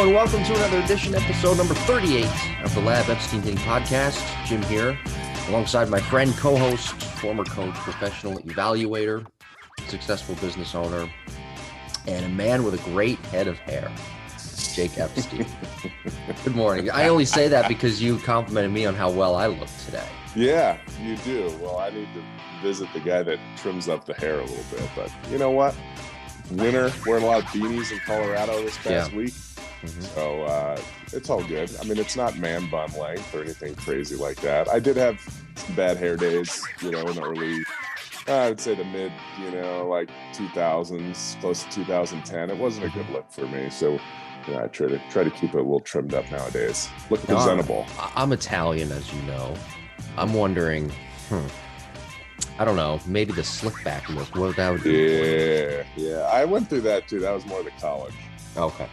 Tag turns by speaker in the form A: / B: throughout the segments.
A: and welcome to another edition, episode number 38 of the Lab Epstein Dating Podcast. Jim here, alongside my friend, co-host, former coach, professional evaluator, successful business owner, and a man with a great head of hair, Jake Epstein. Good morning. I only say that because you complimented me on how well I look today.
B: Yeah, you do. Well, I need to visit the guy that trims up the hair a little bit, but you know what? Winter, wearing a lot of beanies in Colorado this past week. So it's all good. I mean, it's not man bun length or anything crazy like that. I did have some bad hair days, in the early, I would say the mid, like 2000s, close to 2010. It wasn't a good look for me. So, I try to keep it a little trimmed up nowadays. Look presentable.
A: I'm Italian, as you know. I'm wondering, I don't know, maybe the slick back look. What that would be?
B: Yeah. I went through that too. That was more the college.
A: Okay.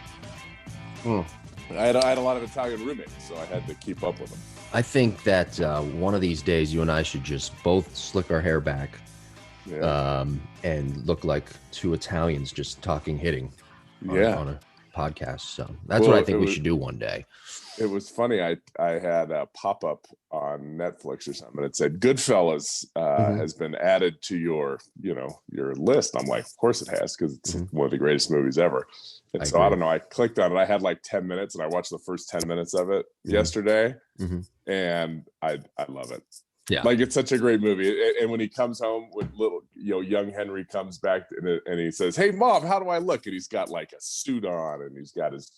B: I had a lot of Italian roommates, so I had to keep up with them.
A: I think that one of these days you and I should just both slick our hair back and look like two Italians just hitting on a podcast. So that's what I think we should do one day.
B: It was funny. I had a pop-up on Netflix or something. It said Goodfellas has been added to your list. I'm like, of course it has, because it's one of the greatest movies ever. And I don't know. I clicked on it. I had like 10 minutes, and I watched the first 10 minutes of it yesterday, and I love it. Yeah, like it's such a great movie. And when he comes home with little, young Henry comes back and he says, "Hey, Mom, how do I look?" And he's got like a suit on, and he's got his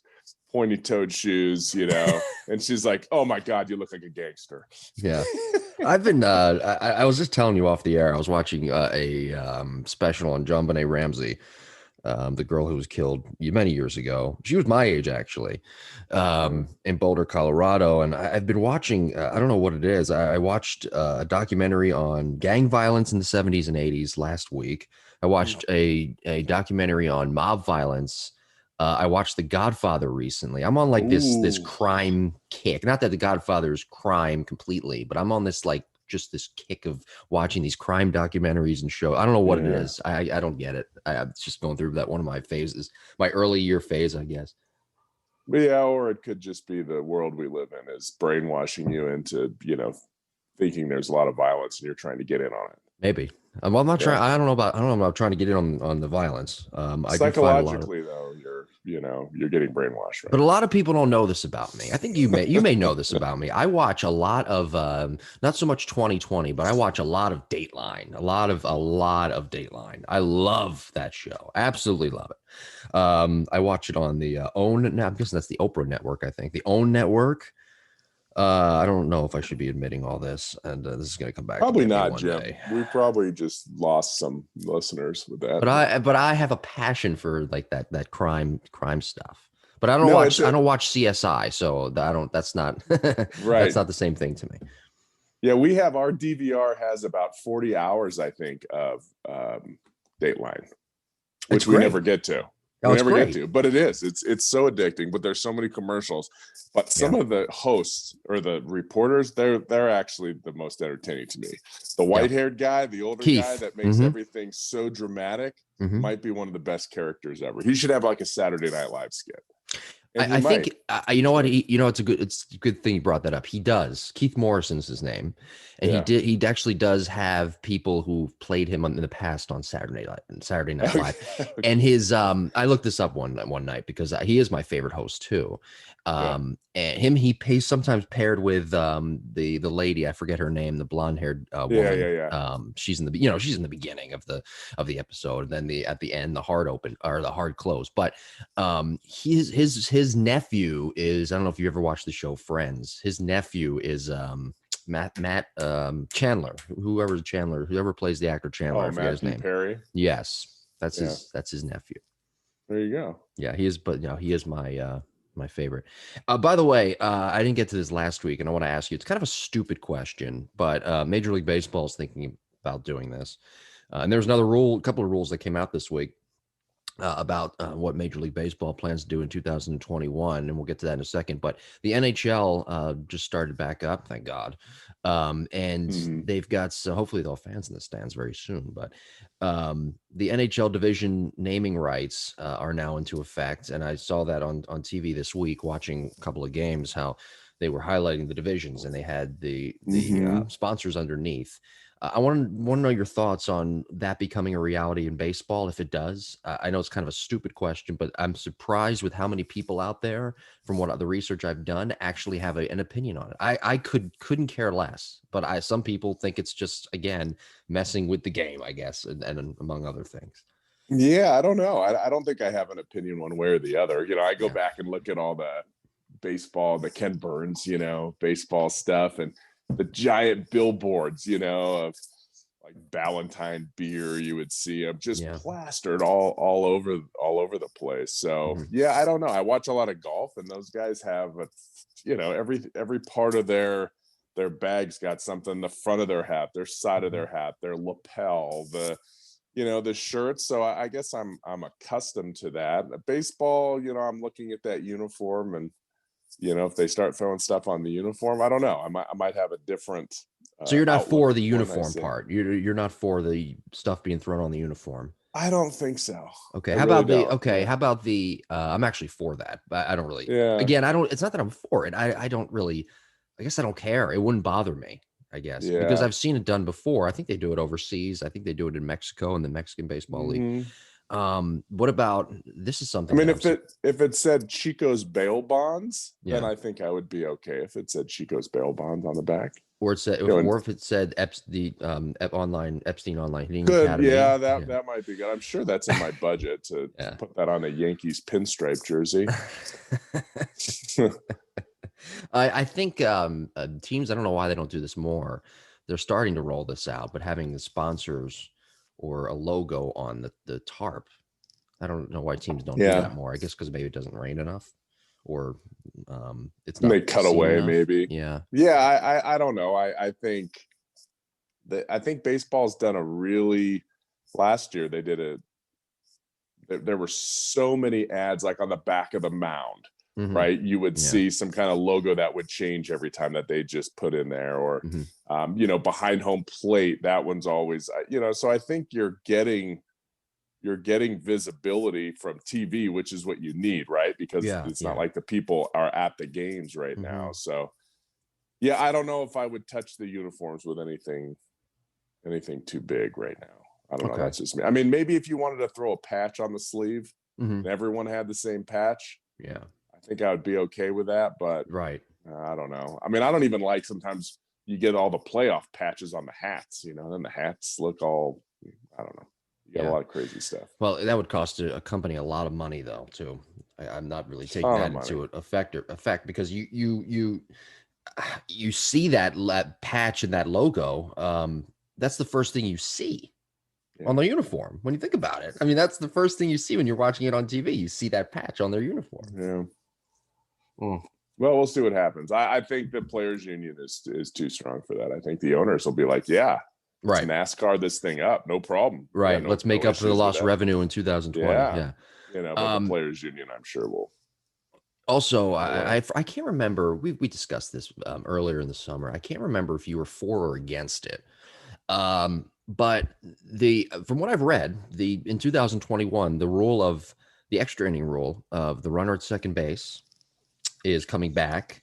B: pointy-toed shoes, and she's like, "Oh my God, you look like a gangster." Yeah.
A: I've been, I was just telling you off the air, I was watching a special on JonBenet Ramsey, the girl who was killed many years ago. She was my age, actually, in Boulder, Colorado. And I've been watching, I don't know what it is. I watched a documentary on gang violence in the 70s and 80s last week. I watched a documentary on mob violence. I watched The Godfather recently. I'm on like this crime kick. Not that The Godfather is crime completely, but I'm on this just this kick of watching these crime documentaries and shows. I don't know what it is. I don't get it. I'm just going through that one of my phases, my early year phase, I guess.
B: Yeah, or it could just be the world we live in is brainwashing you into, thinking there's a lot of violence and you're trying to get in on it.
A: Maybe. Well, I'm not trying. I don't know about trying to get in on the violence.
B: Psychologically, though, you're getting brainwashed. Right?
A: But a lot of people don't know this about me. I think you may know this about me. I watch a lot of not so much 2020, but I watch a lot of Dateline. A lot of Dateline. I love that show. Absolutely love it. I watch it on the OWN. Now I'm guessing that's the Oprah network. I think the OWN network. I don't know if I should be admitting all this, and this is going to come back.
B: Probably not, Jim. We probably just lost some listeners with that.
A: But I have a passion for like that crime stuff. But I don't watch CSI, so That's not right. That's not the same thing to me.
B: Yeah, our DVR has about 40 hours, I think, of Dateline, which we never get to. We never get to, but it is. It's so addicting. But there's so many commercials. But some of the hosts or the reporters, they're actually the most entertaining to me. The white-haired guy, the older Keith. Guy that makes everything so dramatic, might be one of the best characters ever. He should have like a Saturday Night Live skit.
A: I think you know what it's a good thing you brought that up. He does. Keith Morrison's his name, and he actually does have people who played him in the past on Saturday Night Live. And his I looked this up one night because he is my favorite host too. And he sometimes paired with the lady, I forget her name, the blonde haired woman. She's in the beginning of the episode, and then at the end the hard open or the hard close. But his nephew is, I don't know if you ever watched the show Friends. His nephew is Matt Chandler, whoever plays the actor Chandler. I forget his name.
B: Perry.
A: Yes, that's his nephew.
B: There you go.
A: Yeah, he is. But he is my favorite. By the way, I didn't get to this last week, and I want to ask you. It's kind of a stupid question, but Major League Baseball is thinking about doing this. And there's a couple of rules that came out this week. about what Major League Baseball plans to do in 2021, and we'll get to that in a second. But the NHL just started back up, thank God, and they've got hopefully they'll have fans in the stands very soon. But the NHL division naming rights are now into effect, and I saw that on TV this week, watching a couple of games, how they were highlighting the divisions, and they had the sponsors underneath. I want to know your thoughts on that becoming a reality in baseball, if it does. I know it's kind of a stupid question, but I'm surprised with how many people out there, from what the research I've done, actually have an opinion on it. I couldn't care less, but some people think it's just, again, messing with the game, I guess, and among other things.
B: Yeah, I don't know. I don't think I have an opinion one way or the other. I go back and look at all the baseball, the Ken Burns, baseball stuff, and the giant billboards, of like Ballantine beer, you would see them just plastered all over the place. So I don't know. I watch a lot of golf, and those guys have every part of their bag's got something. The front of their hat, their side of their hat, their lapel, the shirts. So I guess I'm accustomed to that. Baseball, I'm looking at that uniform, and if they start throwing stuff on the uniform, I don't know. I might have a different.
A: So you're not for the uniform part. You're not for the stuff being thrown on the uniform.
B: I don't think so.
A: Okay. How about the I'm actually for that, but I don't really. Yeah. Again, I don't. It's not that I'm for it. I don't really. I guess I don't care. It wouldn't bother me, I guess, because I've seen it done before. I think they do it overseas. I think they do it in Mexico in the Mexican Baseball League. What about this? Is something.
B: I mean, if it said Chico's bail bonds, then I think I would be okay. If it said Chico's bail bonds on the back,
A: or it said, or if it said Epstein online hitting
B: academy. That might be good. I'm sure that's in my budget to put that on a Yankees pinstripe jersey.
A: I think teams, I don't know why they don't do this more. They're starting to roll this out, but having the sponsors or a logo on the tarp. I don't know why teams don't do that more. I guess because maybe it doesn't rain enough, or it's not.
B: They cut away,
A: enough.
B: Maybe.
A: Yeah.
B: I don't know. I think baseball's done a really. Last year they did there were so many ads like on the back of the mound. Right, you would see some kind of logo that would change every time that they just put in there, or behind home plate. That one's always So I think you're getting visibility from TV, which is what you need, right? Because it's not like the people are at the games right now. So I don't know if I would touch the uniforms with anything too big right now. I don't know. That's just me. I mean, maybe if you wanted to throw a patch on the sleeve and everyone had the same patch.
A: Yeah.
B: I think I would be okay with that, but I don't know. I mean, I don't even like, sometimes you get all the playoff patches on the hats, then the hats look all, I don't know. You got a lot of crazy stuff.
A: Well, that would cost a company a lot of money though, too. I'm not really taking that into effect because you see that patch and that logo. That's the first thing you see on their uniform. When you think about it, I mean, that's the first thing you see when you're watching it on TV. You see that patch on their uniform.
B: Yeah. Well, we'll see what happens. I think the players union is too strong for that. I think the owners will be like, let's NASCAR this thing up, no problem.
A: Right. Let's make up for the lost revenue in 2020.
B: Yeah. But the players union, I'm sure will.
A: Also, I can't remember. We discussed this earlier in the summer. I can't remember if you were for or against it. But from what I've read, in 2021, the rule of the extra inning rule of the runner at second base is coming back,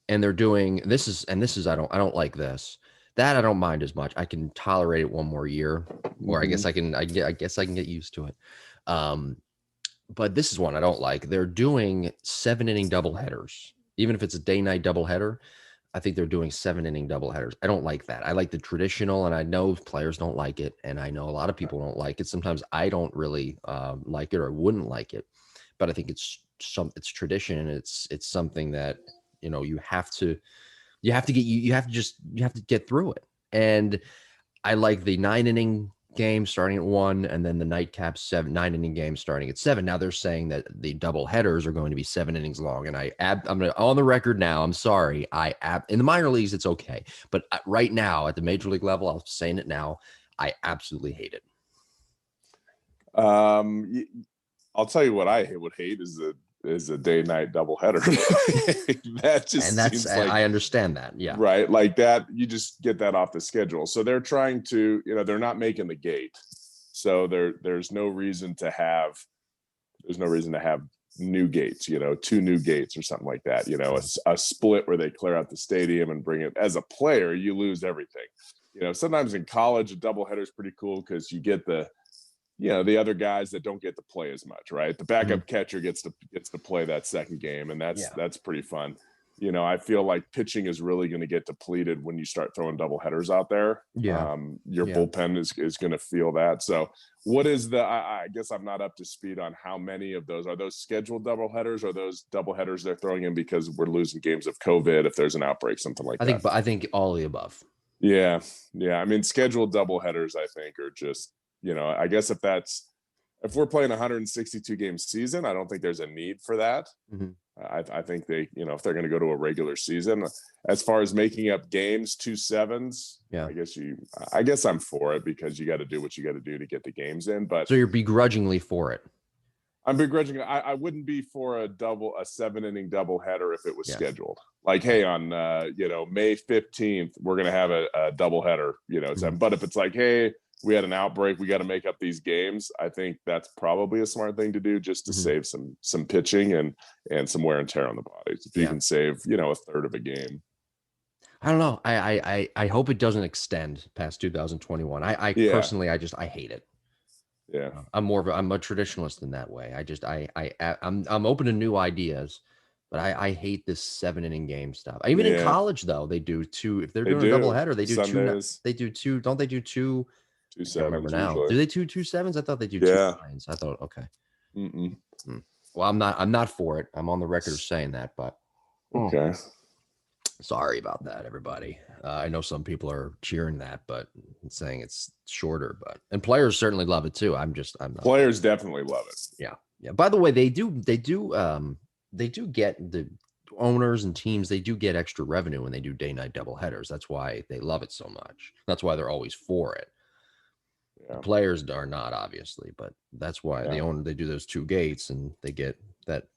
A: and they're doing this. I don't like this. That I don't mind as much. I can tolerate it one more year, or I guess I can get used to it. But this is one I don't like. They're doing 7-inning doubleheaders, even if it's a day-night doubleheader. I think they're doing 7-inning doubleheaders. I don't like that. I like the traditional, and I know players don't like it, and I know a lot of people don't like it. Sometimes I don't really like it or wouldn't like it, but I think it's tradition, and it's something that you have to get through it. And I like the 9-inning game starting at 1, and then the nightcap 9-inning game starting at 7. Now they're saying that the double headers are going to be 7 innings long, and I'm on the record now. I'm sorry. In the minor leagues it's okay, but right now at the major league level, I'm saying it now, I absolutely hate it.
B: I'll tell you what I would hate is a day-night doubleheader. That just
A: and that's
B: seems like,
A: I understand that. Yeah.
B: Right. Like that, you just get that off the schedule. So they're trying to, they're not making the gate. So there's no reason to have new gates, 2 new gates or something like that. A split where they clear out the stadium and bring it. As a player, you lose everything. Sometimes in college, a doubleheader is pretty cool because you get the other guys that don't get to play as much, right? The backup catcher gets to play that second game, and that's pretty fun. I feel like pitching is really going to get depleted when you start throwing double headers out there. Your bullpen is going to feel that. So what is I guess I'm not up to speed on how many of those are those scheduled double headers, or those double headers they're throwing in because we're losing games of COVID if there's an outbreak, something like that.
A: I think all of the above.
B: Yeah. I mean, scheduled double headers, I think, are just, I guess if we're playing 162 game season, I don't think there's a need for that. I think they, if they're going to go to a regular season, as far as making up games, 2 7s, I guess I'm for it, because you got to do what you got to do to get the games in. But
A: so you're begrudgingly for it.
B: I'm begrudging. I wouldn't be for a 7-inning doubleheader if it was scheduled. Like, hey, on May 15th, we're going to have a doubleheader. But if it's like, hey, we had an outbreak, we got to make up these games, I think that's probably a smart thing to do, just to save some pitching and some wear and tear on the bodies. If you can save, a third of a game.
A: I don't know. I hope it doesn't extend past 2021. I personally, I hate it.
B: Yeah.
A: I'm a traditionalist in that way. I'm open to new ideas, but I hate this 7-inning game stuff. Even in college, though, they do 2. If they're doing a doubleheader, they do Sundays. 2. They do 2. Don't they do 2?
B: 2 7s. I remember now.
A: Usually. Do they do 2 7s? I thought they do 2 9s. I thought, okay. Well, I'm not for it. I'm on the record of saying that, but
B: okay.
A: Sorry about that, everybody. I know some people are cheering that, but saying it's shorter. And players certainly love it too. I'm not.
B: Players definitely love it.
A: Yeah. By the way, they do get the owners and teams. They do get extra revenue when they do day-night doubleheaders. That's why they love it so much. That's why they're always for it. The players are not, obviously, but that's why they do those 2 gates, and they get that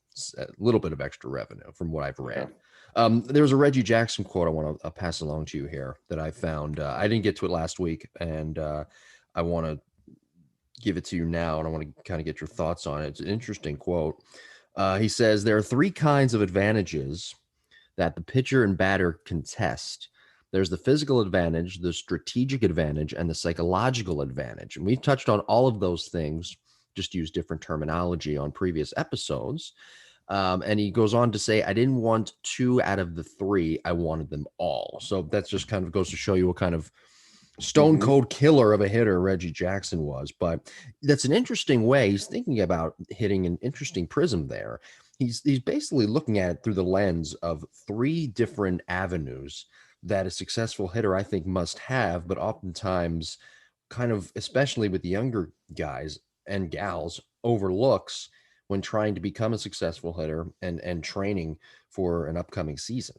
A: little bit of extra revenue from what I've read. There's a Reggie Jackson quote I want to pass along to you here that I found. I didn't get to it last week, and I want to give it to you now, and I want to kind of get your thoughts on it. It's an interesting quote. He says, there are 3 kinds of advantages that the pitcher and batter contest. There's the physical advantage, the strategic advantage, and the psychological advantage. And we've touched on all of those things, just use different terminology on previous episodes. And he goes on to say, I didn't want 2 out of the 3. I wanted them all. So that's just kind of goes to show you what kind of stone cold killer of a hitter Reggie Jackson was. But that's an interesting way. He's thinking about hitting an interesting prism there. He's basically looking at it through the lens of 3 different avenues that a successful hitter, I think, must have, but oftentimes kind of, especially with the younger guys and gals, overlooks when trying to become a successful hitter and training for an upcoming season.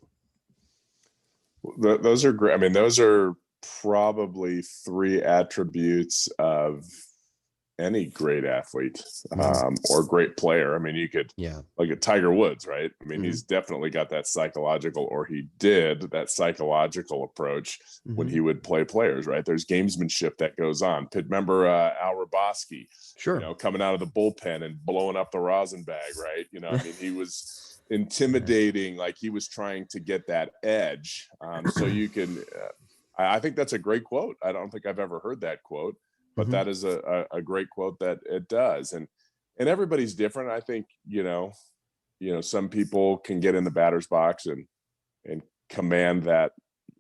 B: Those are great. I mean, those are probably 3 attributes of any great athlete or great player. I mean, you could look at Tiger Woods, right? I mean, he's definitely got that psychological, or he did that psychological approach when he would play players, right? There's gamesmanship that goes on. Remember Al Raboski, coming out of the bullpen and blowing up the rosin bag, right? I mean, he was intimidating, like he was trying to get that edge. So you can, I think that's a great quote. I don't think I've ever heard that quote. But that is a great quote that it does. And everybody's different. I think, some people can get in the batter's box and command that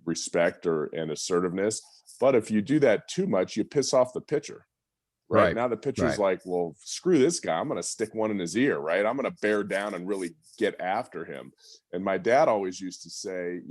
B: respect and assertiveness. But if you do that too much, you piss off the pitcher. Right. Now the pitcher's like, well, screw this guy. I'm going to stick one in his ear, right? I'm going to bear down and really get after him. And my dad always used to say,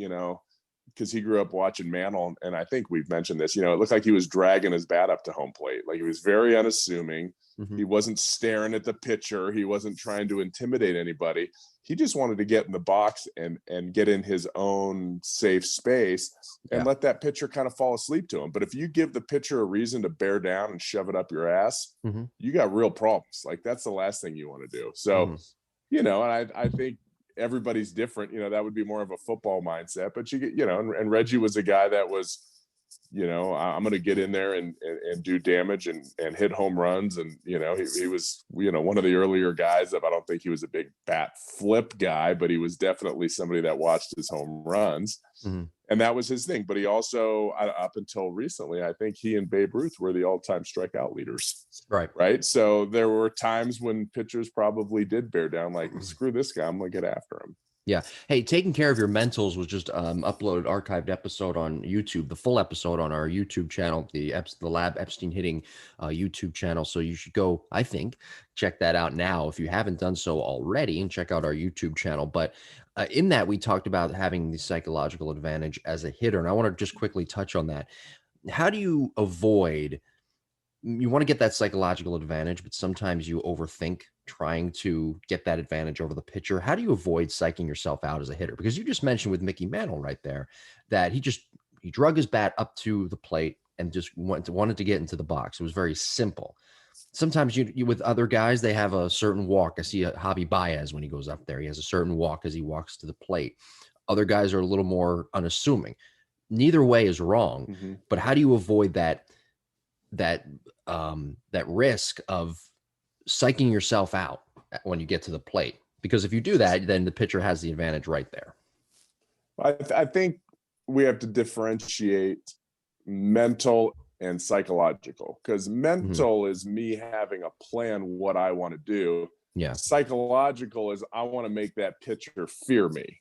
B: because he grew up watching Mantle, and I think we've mentioned this, it looked like he was dragging his bat up to home plate. Like, he was very unassuming. He wasn't staring at the pitcher. He wasn't trying to intimidate anybody. He just wanted to get in the box and get in his own safe space and let that pitcher kind of fall asleep to him. But if you give the pitcher a reason to bear down and shove it up your ass, you got real problems. Like, that's the last thing you want to do. So, and I think everybody's different. That would be more of a football mindset. But you get, and Reggie was a guy that was, I'm going to get in there and do damage and hit home runs. And, he was, one of the earlier guys that I don't think he was a big bat flip guy, but he was definitely somebody that watched his home runs. And that was his thing. But he also, up until recently, I think he and Babe Ruth were the all-time strikeout leaders. Right. So there were times when pitchers probably did bear down, like, screw this guy, I'm going to get after him.
A: Yeah. Hey, taking care of your mentals was just uploaded, archived episode on YouTube, the full episode on our YouTube channel, the Lab Epstein Hitting YouTube channel. So you should go, I think, check that out now if you haven't done so already, and check out our YouTube channel. But in that, we talked about having the psychological advantage as a hitter. And I want to just quickly touch on that. How do you avoid, you want to get that psychological advantage, but sometimes you overthink trying to get that advantage over the pitcher. How do you avoid psyching yourself out as a hitter? Because you just mentioned with Mickey Mantle right there that he drug his bat up to the plate and just wanted to get into the box. It was very simple. Sometimes you with other guys, they have a certain walk. I see Javi Baez when he goes up there. He has a certain walk as he walks to the plate. Other guys are a little more unassuming. Neither way is wrong. But how do you avoid that risk of psyching yourself out when you get to the plate? Because if you do that, then the pitcher has the advantage right there.
B: I think we have to differentiate mental and psychological, because mental is me having a plan what I want to do.
A: Yeah.
B: Psychological is I want to make that pitcher fear me.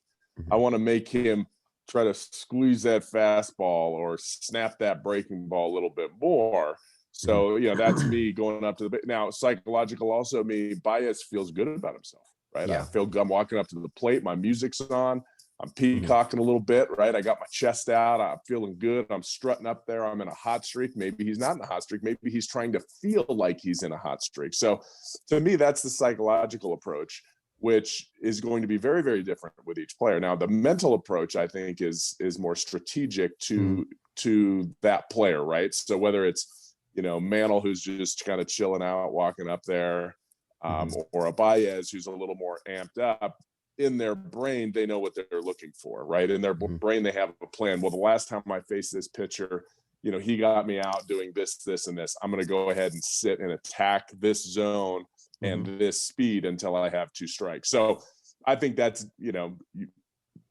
B: I want to make him try to squeeze that fastball or snap that breaking ball a little bit more. So, that's me going up to the, now psychological also me, Baez feels good about himself, right?
A: Yeah.
B: I feel good. I'm walking up to the plate. My music's on. I'm peacocking a little bit, right? I got my chest out. I'm feeling good. I'm strutting up there. I'm in a hot streak. Maybe he's not in a hot streak. Maybe he's trying to feel like he's in a hot streak. So to me, that's the psychological approach, which is going to be very, very different with each player. Now, the mental approach, I think, is more strategic to that player, right? So whether it's, Mantle, who's just kind of chilling out, walking up there, or a Baez who's a little more amped up, in their brain, they know what they're looking for, right? In their brain, they have a plan. Well, the last time I faced this pitcher, he got me out doing this, this, and this. I'm going to go ahead and sit and attack this zone and this speed until I have 2 strikes. So I think that's,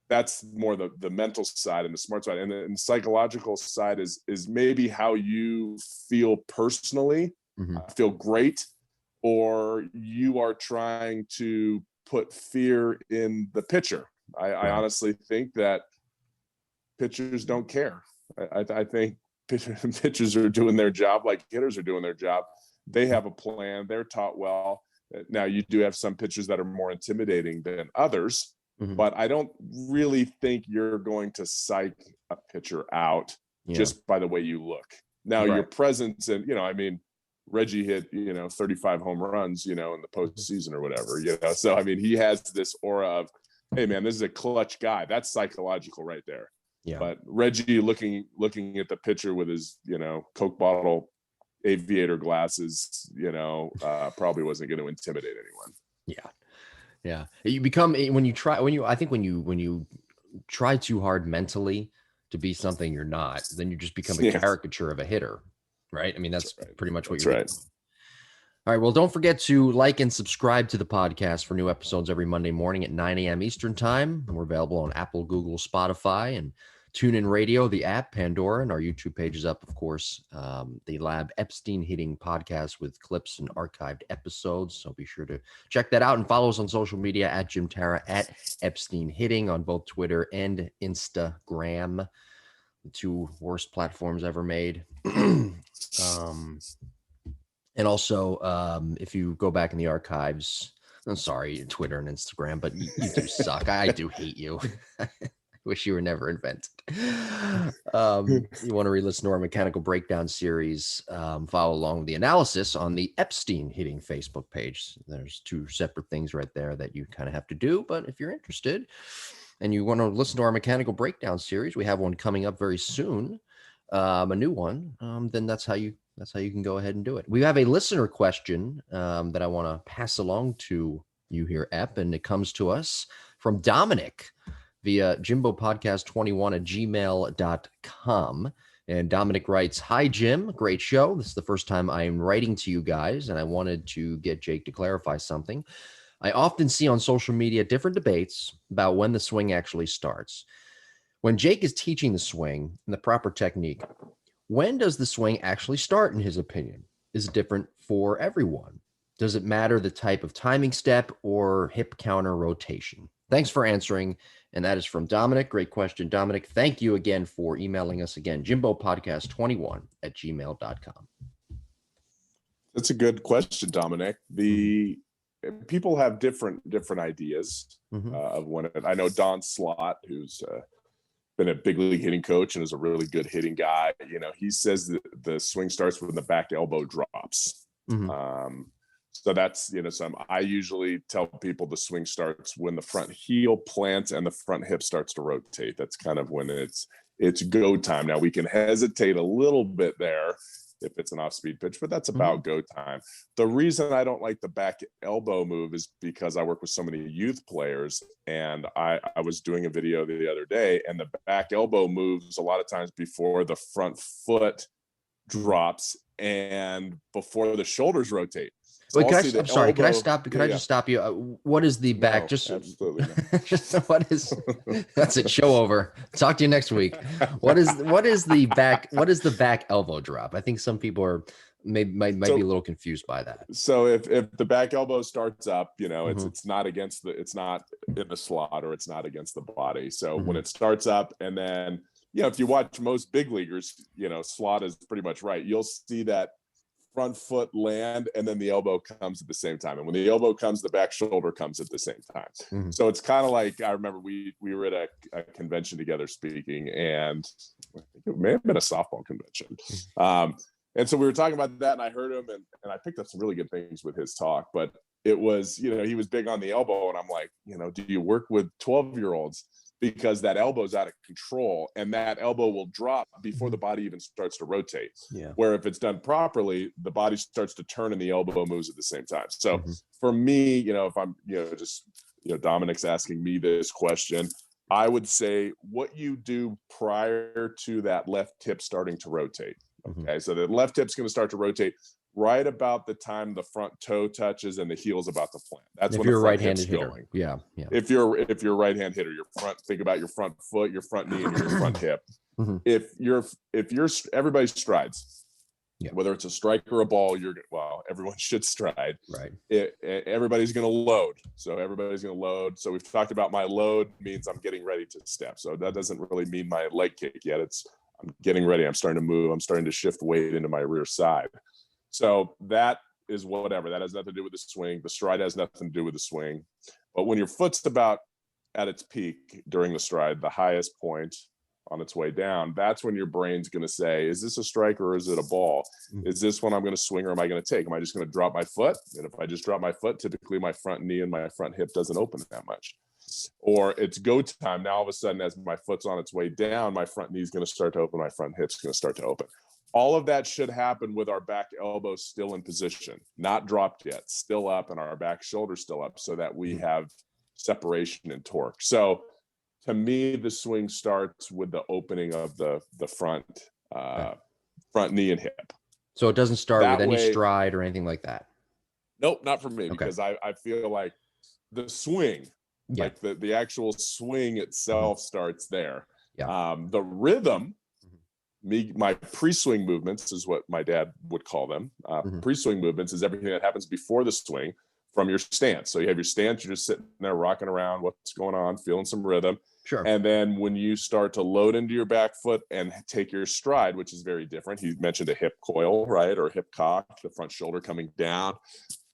B: that's more the mental side and the smart side. And the psychological side is maybe how you feel personally. I feel great, or you are trying to put fear in the pitcher. I honestly think that pitchers don't care. I think pitchers are doing their job like hitters are doing their job. They have a plan. They're taught well. Now, you do have some pitchers that are more intimidating than others, but I don't really think you're going to psych a pitcher out just by the way you look. Now, your presence and, Reggie hit, 35 home runs, in the postseason or whatever, So, he has this aura of, hey, man, this is a clutch guy. That's psychological right there. Yeah. But Reggie looking at the pitcher with his, Coke bottle aviator glasses, probably wasn't going to intimidate anyone.
A: Yeah. Yeah. You become, when you try too hard mentally to be something you're not, then you just become a caricature of a hitter. Right. That's pretty much what you're doing. All right. Well, don't forget to like and subscribe to the podcast for new episodes every Monday morning at 9 a.m. Eastern time. We're available on Apple, Google, Spotify, and TuneIn Radio, the app, Pandora, and our YouTube page is up, of course. The Lab Epstein Hitting podcast with clips and archived episodes. So be sure to check that out and follow us on social media at Jim Tara, at Epstein Hitting on both Twitter and Instagram. The 2 worst platforms ever made. And also, if you go back in the archives, I'm sorry, Twitter and Instagram, but you do suck. I do hate you. Wish you were never invented. You want to re-listen to our mechanical breakdown series, follow along with the analysis on the Epstein hitting Facebook page. There's two separate things right there that you kind of have to do. But if you're interested and you want to listen to our mechanical breakdown series, we have one coming up very soon, a new one, then that's how you can go ahead and do it. We have a listener question that I want to pass along to you here, Ep, and it comes to us from Dominic via jimbopodcast21@gmail.com. And Dominic writes, "Hi, Jim. Great show. This is the first time I am writing to you guys, and I wanted to get Jake to clarify something. I often see on social media different debates about when the swing actually starts. When Jake is teaching the swing and the proper technique, when does the swing actually start, in his opinion? Is it different for everyone? Does it matter the type of timing step or hip counter rotation? Thanks for answering." And that is from Dominic. Great question, Dominic. Thank you again for emailing us again. jimbopodcast21@gmail.com.
B: That's a good question, Dominic. The people have different ideas of when it. I know Don Slott, who's been a big league hitting coach and is a really good hitting guy. You know, he says that the swing starts when the back elbow drops. So that's, you know, I usually tell people the swing starts when the front heel plants and the front hip starts to rotate. That's kind of when it's go time. Now we can hesitate a little bit there if it's an off-speed pitch, but that's about go time. The reason I don't like the back elbow move is because I work with so many youth players, and I was doing a video the other day, and the back elbow moves a lot of times before the front foot drops and before the shoulders rotate. So
A: wait, I'm sorry. Can I stop? Can I just stop you? What is the back?
B: No,
A: just
B: absolutely.
A: What is? That's it. Show over. Talk to you next week. What is the back? What is the back elbow drop? I think some people are might be a little confused by that.
B: So if the back elbow starts up, you know, it's not against it's not in the slot, or it's not against the body. So when it starts up, and then, you know, if you watch most big leaguers, you know, slot is pretty much right. You'll see that front foot land, and then the elbow comes at the same time. And when the elbow comes, the back shoulder comes at the same time. So it's kind of like, I remember we were at a convention together speaking, and I think it may have been a softball convention. And so we were talking about that, and I heard him, and I picked up some really good things with his talk. But it was, you know, he was big on the elbow, and I'm like, you know, do you work with 12-year-olds? Because that elbow's out of control, and that elbow will drop before the body even starts to rotate. Where if it's done properly, the body starts to turn and the elbow moves at the same time. So for me, you know, if I'm, you know, just, you know, Dominic's asking me this question, I would say what you do prior to that left hip starting to rotate. Okay, so the left hip's going to start to rotate right about the time the front toe touches and the heel's about to plant. That's when you're a right-handed hitter.
A: Yeah.
B: If you're a right-hand hitter, think about your front foot, your front knee, and your front hip. If you're everybody strides. Whether it's a strike or a ball, everyone should stride.
A: Right.
B: Everybody's going to load. So everybody's going to load. So we've talked about my load means I'm getting ready to step. So that doesn't really mean my leg kick yet. I'm getting ready. I'm starting to move. I'm starting to shift weight into my rear side. So that is whatever. That has nothing to do with the swing. The stride has nothing to do with the swing. But when your foot's about at its peak during the stride, the highest point on its way down, that's when your brain's going to say, is this a strike or is it a ball? Is this one I'm going to swing, or am I going to take? Am I just going to drop my foot? And if I just drop my foot, typically my front knee and my front hip doesn't open that much. Or it's go time. Now all of a sudden, as my foot's on its way down, my front knee is going to start to open, my front hip's going to start to open. All of that should happen with our back elbow still in position, not dropped yet, still up, and our back shoulder still up, so that we have separation and torque. So to me, the swing starts with the opening of the front knee and hip.
A: So it doesn't start with any stride or anything like that?
B: Nope, not for me, because I feel like the swing, like the actual swing itself starts there. The rhythm, my pre-swing movements is what my dad would call them. Pre-swing movements is everything that happens before the swing from your stance. So you have your stance, you're just sitting there rocking around, what's going on, feeling some rhythm.
A: Sure.
B: And then when you start to load into your back foot and take your stride, which is very different. He mentioned a hip coil, right? Or hip cock, the front shoulder coming down.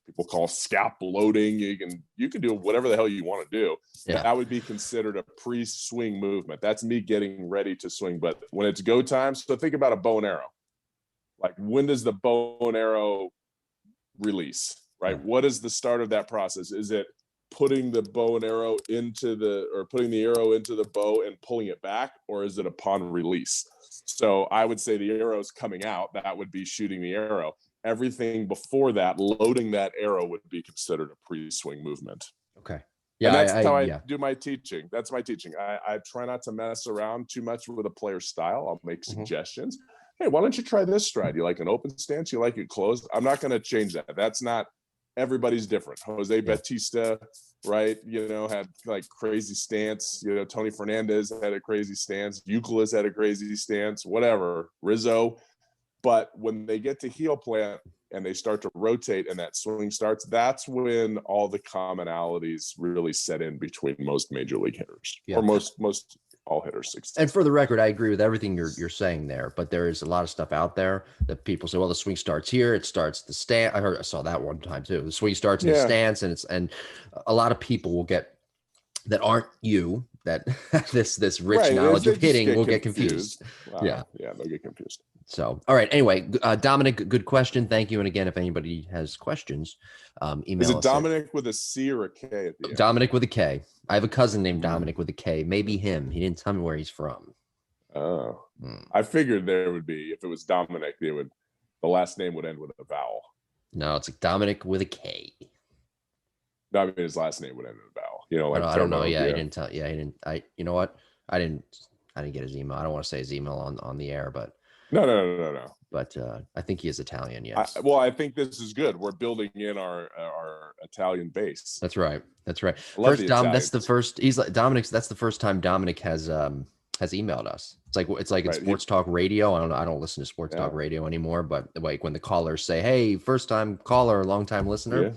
B: people call scalp loading. You can do whatever the hell you want to do. Yeah. That would be considered a pre-swing movement. That's me getting ready to swing. But when it's go time, so think about a bow and arrow. Like, when does the bow and arrow release, right? What is the start of that process? Is it putting the bow and arrow putting the arrow into the bow and pulling it back, or is it upon release? So I would say the arrow's coming out. That would be shooting the arrow. Everything before that, loading that arrow, would be considered a pre-swing movement.
A: Okay.
B: Yeah, and that's how I do my teaching. That's my teaching. I try not to mess around too much with a player's style. I'll make suggestions. Hey, why don't you try this stride? You like an open stance? You like it closed? I'm not going to change that. That's not, everybody's different. Jose Bautista, right? Had like crazy stance. Tony Fernandez had a crazy stance. Euclid had a crazy stance, whatever. Rizzo. But when they get to heel plant and they start to rotate and that swing starts, that's when all the commonalities really set in between most major league hitters, or most all hitters.
A: And for the record, I agree with everything you're saying there, but there is a lot of stuff out there that people say, well, the swing starts here, it starts the stance. I saw that one time too. The swing starts in the stance, and a lot of people will get, that aren't you, that this rich knowledge of hitting will get confused.
B: Yeah, they'll get confused.
A: So, all right. Anyway, Dominic, good question. Thank you. And again, if anybody has questions, email us.
B: Is it Dominic with a C or a K at the end?
A: Dominic with a K. I have a cousin named Dominic with a K. Maybe him. He didn't tell me where he's from.
B: Oh, I figured there would be, if it was Dominic, the last name would end with a vowel.
A: No, it's like Dominic with a K.
B: No, I mean, his last name would end with a vowel. Like
A: I don't know. Yeah, he didn't tell. Yeah, he didn't. You know what? I didn't get his email. I don't want to say his email on the air, but.
B: No.
A: But I think he is Italian. Yes.
B: I think this is good. We're building in our Italian base.
A: That's right. First, Dom. That's the first. He's like Dominic's. That's the first time Dominic has emailed us. It's like in sports talk radio. I don't listen to sports talk radio anymore. But like when the callers say, "Hey, first time caller, long time listener." Yeah.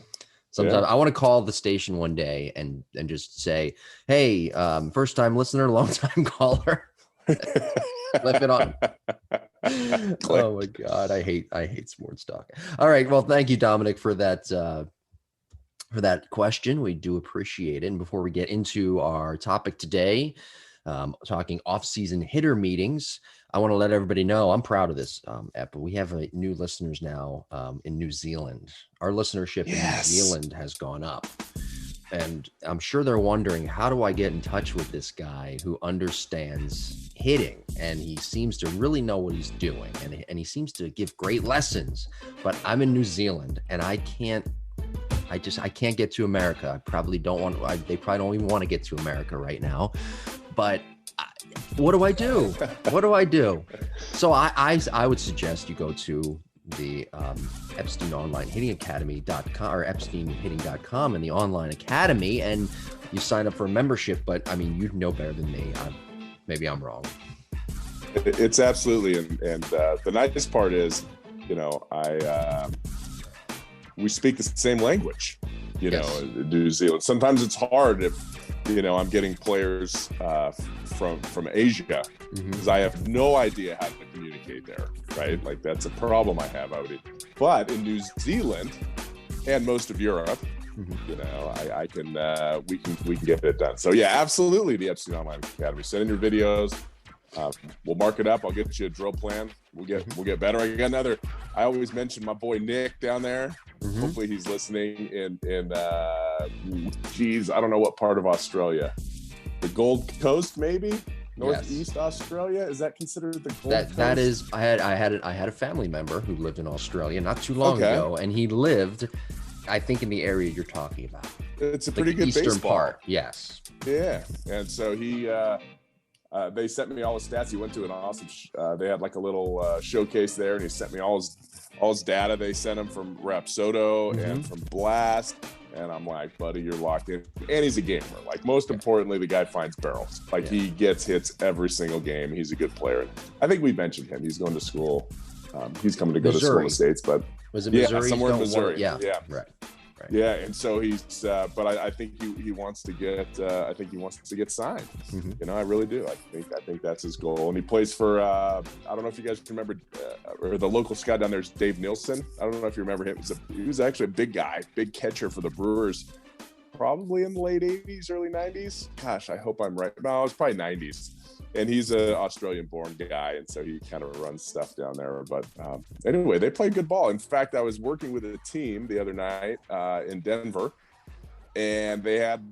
A: Sometimes I want to call the station one day and just say, "Hey, first time listener, long time caller." Flip it on. Oh my God, I hate sports talk. All right, well, thank you, Dominic, for that question. We do appreciate it. And before we get into our topic today, talking off-season hitter meetings, I want to let everybody know I'm proud of this. But we have new listeners now in New Zealand. Our listenership in New Zealand has gone up. And I'm sure they're wondering, how do I get in touch with this guy who understands hitting? And he seems to really know what he's doing. And he seems to give great lessons. But I'm in New Zealand and I can't get to America. I probably don't want, they probably don't even want to get to America right now. But what do I do? What do I do? So I would suggest you go to the Epstein Online Hitting Academy.com or EpsteinHitting.com and the online academy, and you sign up for a membership. But I mean, you know better than me. Maybe I'm wrong.
B: It's absolutely, and the nice part is, we speak the same language. In New Zealand. Sometimes it's hard if I'm getting players from Asia because I have no idea how to communicate there, right? Like that's a problem I have. But in New Zealand and most of Europe, I can we can get it done. So yeah, absolutely, the Epstein Online Academy. Send in your videos. We'll mark it up. I'll get you a drill plan. We'll get better. I always mention my boy Nick down there. Hopefully he's listening in I don't know what part of Australia. The Gold Coast, maybe? Northeast Australia? Is that considered the Gold Coast?
A: That is, I had a family member who lived in Australia not too long ago, and he lived, I think, in the area you're talking about.
B: It's a pretty good
A: eastern
B: baseball
A: part. Yes.
B: Yeah. And so he they sent me all his stats. He went to an awesome they had like a little showcase there, and he sent me all his data. They sent him from Rapsodo and from Blast, and I'm like, buddy, you're locked in. And he's a gamer. Like, most importantly, the guy finds barrels. Like, he gets hits every single game. He's a good player. I think we mentioned him. He's going to school. He's coming to go to school in the States, but
A: was it Missouri?
B: Somewhere in Missouri.
A: Yeah. Right.
B: Yeah, and so he's, but I think he wants to get, signed. Mm-hmm. I really do. I think that's his goal, and he plays for. I don't know if you guys remember, or the local scout down there is Dave Nielsen. I don't know if you remember him. He was actually a big guy, big catcher for the Brewers, probably in the late '80s, early '90s. Gosh, I hope I'm right. No, it was probably '90s. And he's an Australian-born guy, and so he kind of runs stuff down there. But anyway, they play good ball. In fact, I was working with a team the other night in Denver, and they had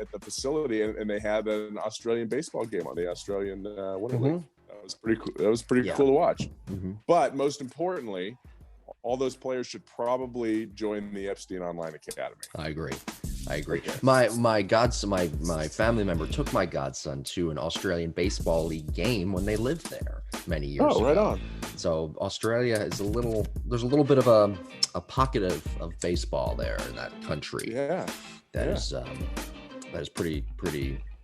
B: at the facility, and they had an Australian baseball game on the Australian Winter League. That was pretty cool. That was pretty cool to watch. Mm-hmm. But most importantly, all those players should probably join the Epstein Online Academy.
A: I agree. My godson, my family member took my godson to an Australian baseball league game when they lived there many years ago.
B: Right on.
A: So Australia is there's a little bit of a pocket of baseball there in that country.
B: Yeah.
A: That is pretty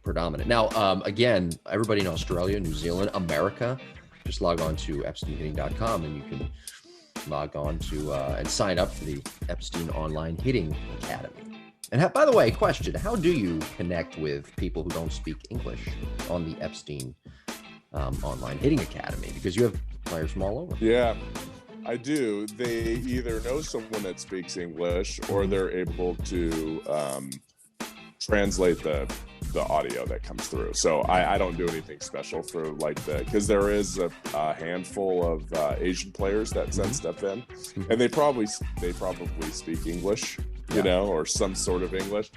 A: predominant. Now, again, everybody in Australia, New Zealand, America, just log on to EpsteinHitting.com and you can log on to and sign up for the Epstein Online Hitting Academy. And by the way, question, how do you connect with people who don't speak English on the Epstein Online Hitting Academy? Because you have players from all over.
B: Yeah, I do. They either know someone that speaks English or they're able to translate the audio that comes through. So I don't do anything special for because there is a handful of Asian players that send stuff in, and they probably speak English. Or some sort of English.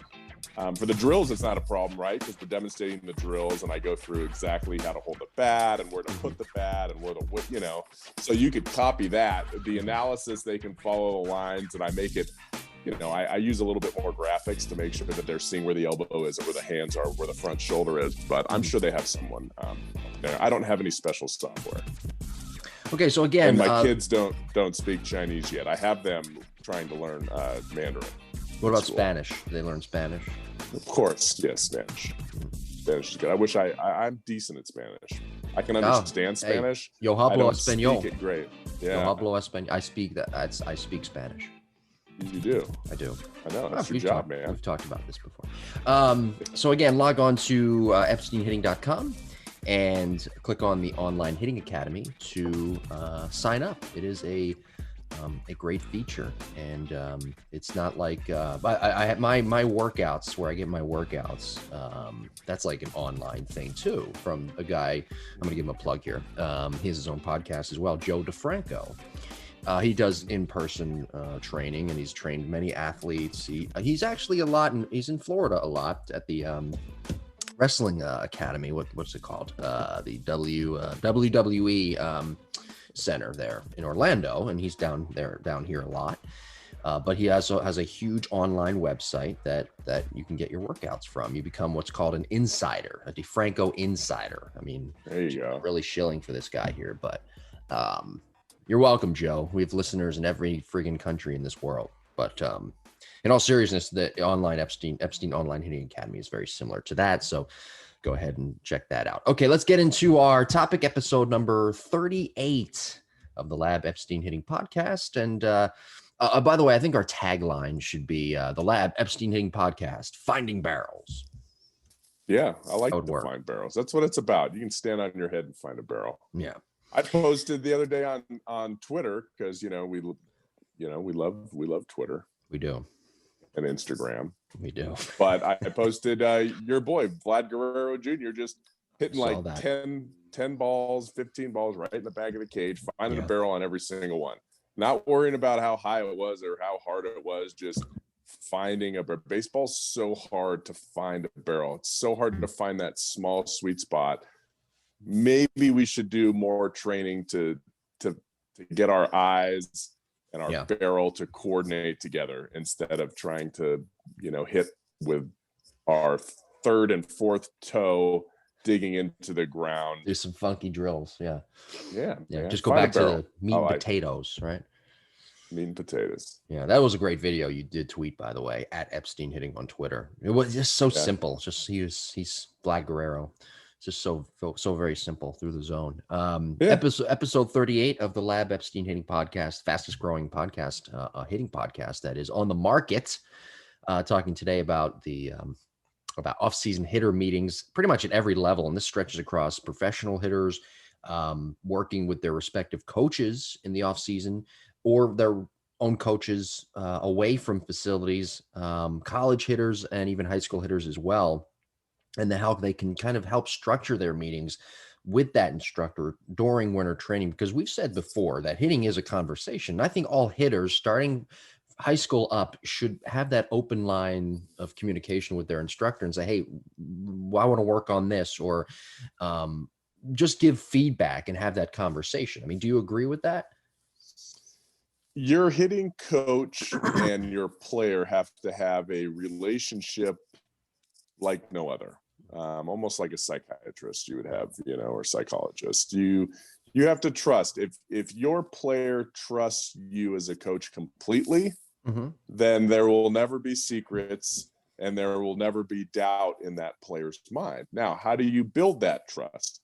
B: For the drills, it's not a problem, right? Because we're demonstrating the drills, and I go through exactly how to hold the bat and where to put the bat and where to, So you could copy that. The analysis, they can follow the lines, and I make it, I use a little bit more graphics to make sure that they're seeing where the elbow is, or where the hands are, where the front shoulder is. But I'm sure they have someone there. I don't have any special software.
A: Okay, so again,
B: and my kids don't speak Chinese yet. I have them trying to learn Mandarin.
A: What about Spanish? Do they learn Spanish?
B: Of course, yes, Spanish. Spanish is good. I wish I'm decent at Spanish. I can understand Spanish.
A: Yo hablo español.
B: Speak it great. Yeah.
A: Yo hablo español. I speak that. I speak Spanish.
B: You do.
A: I do.
B: I know. That's your job, man.
A: We've talked about this before. So again, log on to EpsteinHitting.com and click on the Online Hitting Academy to sign up. It is a great feature, and it's not like I have my workouts where I get my workouts. That's like an online thing too, from a guy. I'm gonna give him a plug here. He has his own podcast as well, Joe DeFranco. He does in-person training, and he's trained many athletes. He's actually he's in Florida a lot at the wrestling academy. What's it called? The WWE center there in Orlando, and he's down here a lot. But he also has a huge online website that you can get your workouts from. You become what's called an insider, a DeFranco insider. I mean,
B: there you go.
A: Really shilling for this guy here, but you're welcome, Joe. We have listeners in every friggin' country in this world. But in all seriousness, the online Epstein Online Hitting Academy is very similar to that. So go ahead and check that out. Okay, let's get into our topic, episode number 38 of the Lab Epstein Hitting Podcast. And by the way, I think our tagline should be the Lab Epstein Hitting Podcast, Finding Barrels.
B: Yeah, I like to find barrels. That's what it's about. You can stand on your head and find a barrel.
A: Yeah.
B: I posted the other day on Twitter because we love Twitter.
A: We do.
B: And Instagram.
A: We do.
B: But I posted your boy Vlad Guerrero Jr. just hitting like 10 balls, 15 balls right in the back of the cage, finding a barrel on every single one. Not worrying about how high it was or how hard it was, just finding a barrel. Baseball's so hard to find a barrel. It's so hard to find that small sweet spot. Maybe we should do more training to get our eyes and our barrel to coordinate together instead of trying to, hit with our third and fourth toe digging into the ground.
A: There's some funky drills. Yeah.
B: Yeah.
A: Just go back to the meat and potatoes, right?
B: Meat and potatoes.
A: Yeah. That was a great video you did tweet, by the way, at Epstein Hitting on Twitter. It was just so simple. Just he's Vlad Guerrero. just so very simple through the zone.
B: Yeah.
A: Episode 38 of the Lab Epstein Hitting Podcast, fastest growing podcast, hitting podcast that is on the market. Talking today about about off-season hitter meetings, pretty much at every level, and this stretches across professional hitters, working with their respective coaches in the off-season, or their own coaches away from facilities, college hitters, and even high school hitters as well, and how they can kind of help structure their meetings with that instructor during winter training. Because we've said before that hitting is a conversation. I think all hitters starting high school up should have that open line of communication with their instructor and say, hey, I want to work on this, or just give feedback and have that conversation. I mean, do you agree with that?
B: Your hitting coach and your player have to have a relationship like no other, almost like a psychiatrist you would have, or psychologist. You have to trust. If your player trusts you as a coach completely, then there will never be secrets and there will never be doubt in that player's mind. Now, how do you build that trust?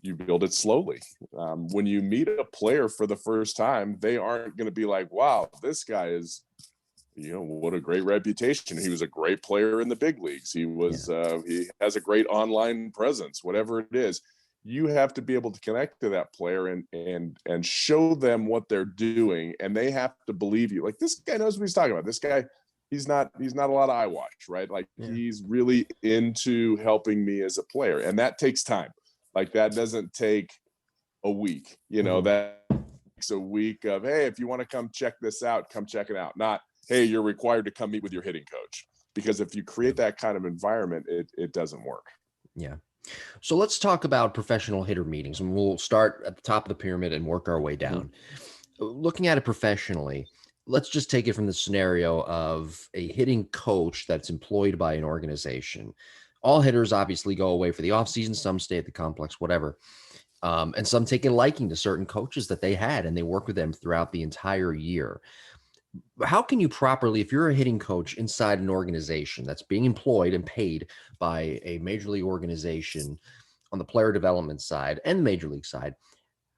B: You build it slowly. When you meet a player for the first time, they aren't going to be like, wow, this guy is, what a great reputation. He was a great player in the big leagues. He was, he has a great online presence, whatever it is. You have to be able to connect to that player and show them what they're doing. And they have to believe you. Like, this guy knows what he's talking about. This guy, he's not a lot of eye watch, right? Like, he's really into helping me as a player. And that takes time. Like, that doesn't take a week, that takes a week of, hey, if you want to come check this out, come check it out. Not, hey, you're required to come meet with your hitting coach. Because if you create that kind of environment, it doesn't work.
A: Yeah. So let's talk about professional hitter meetings, and we'll start at the top of the pyramid and work our way down. Looking at it professionally, let's just take it from the scenario of a hitting coach that's employed by an organization. All hitters obviously go away for the offseason. Some stay at the complex, whatever. And some take a liking to certain coaches that they had, and they work with them throughout the entire year. How can you properly, if you're a hitting coach inside an organization that's being employed and paid by a major league organization on the player development side and the major league side,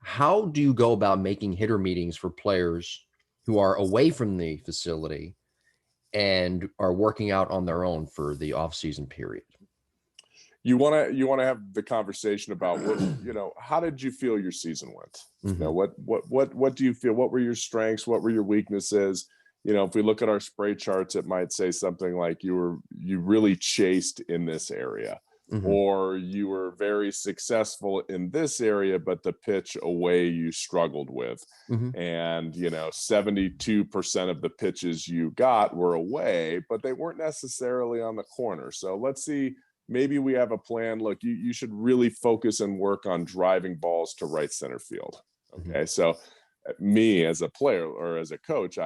A: how do you go about making hitter meetings for players who are away from the facility and are working out on their own for the off-season period?
B: You want to have the conversation about what, how did you feel your season went? What do you feel? What were your strengths? What were your weaknesses? If we look at our spray charts, it might say something like you really chased in this area, or you were very successful in this area, but the pitch away you struggled with. And 72% of the pitches you got were away, but they weren't necessarily on the corner. So let's see. Maybe we have a plan. Look, you should really focus and work on driving balls to right center field. Okay. So me as a player or as a coach,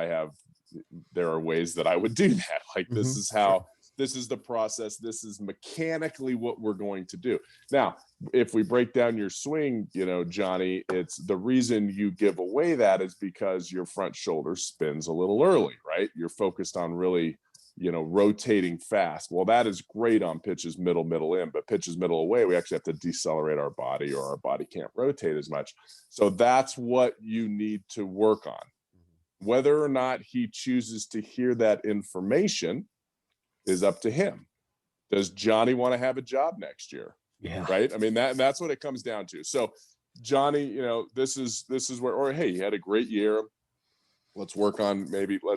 B: there are ways that I would do that. Like, this is how, this is the process. This is mechanically what we're going to do. Now, if we break down your swing, Johnny, it's the reason you give away that is because your front shoulder spins a little early, right? You're focused on really, rotating fast. Well, that is great on pitches middle in, but pitches middle away, we actually have to decelerate our body, or our body can't rotate as much. So that's what you need to work on. Whether or not he chooses to hear that information is up to him. Does Johnny want to have a job next year?
A: Yeah.
B: Right. I mean, that's what it comes down to. So Johnny, this is where, or hey, you had a great year. Let's work on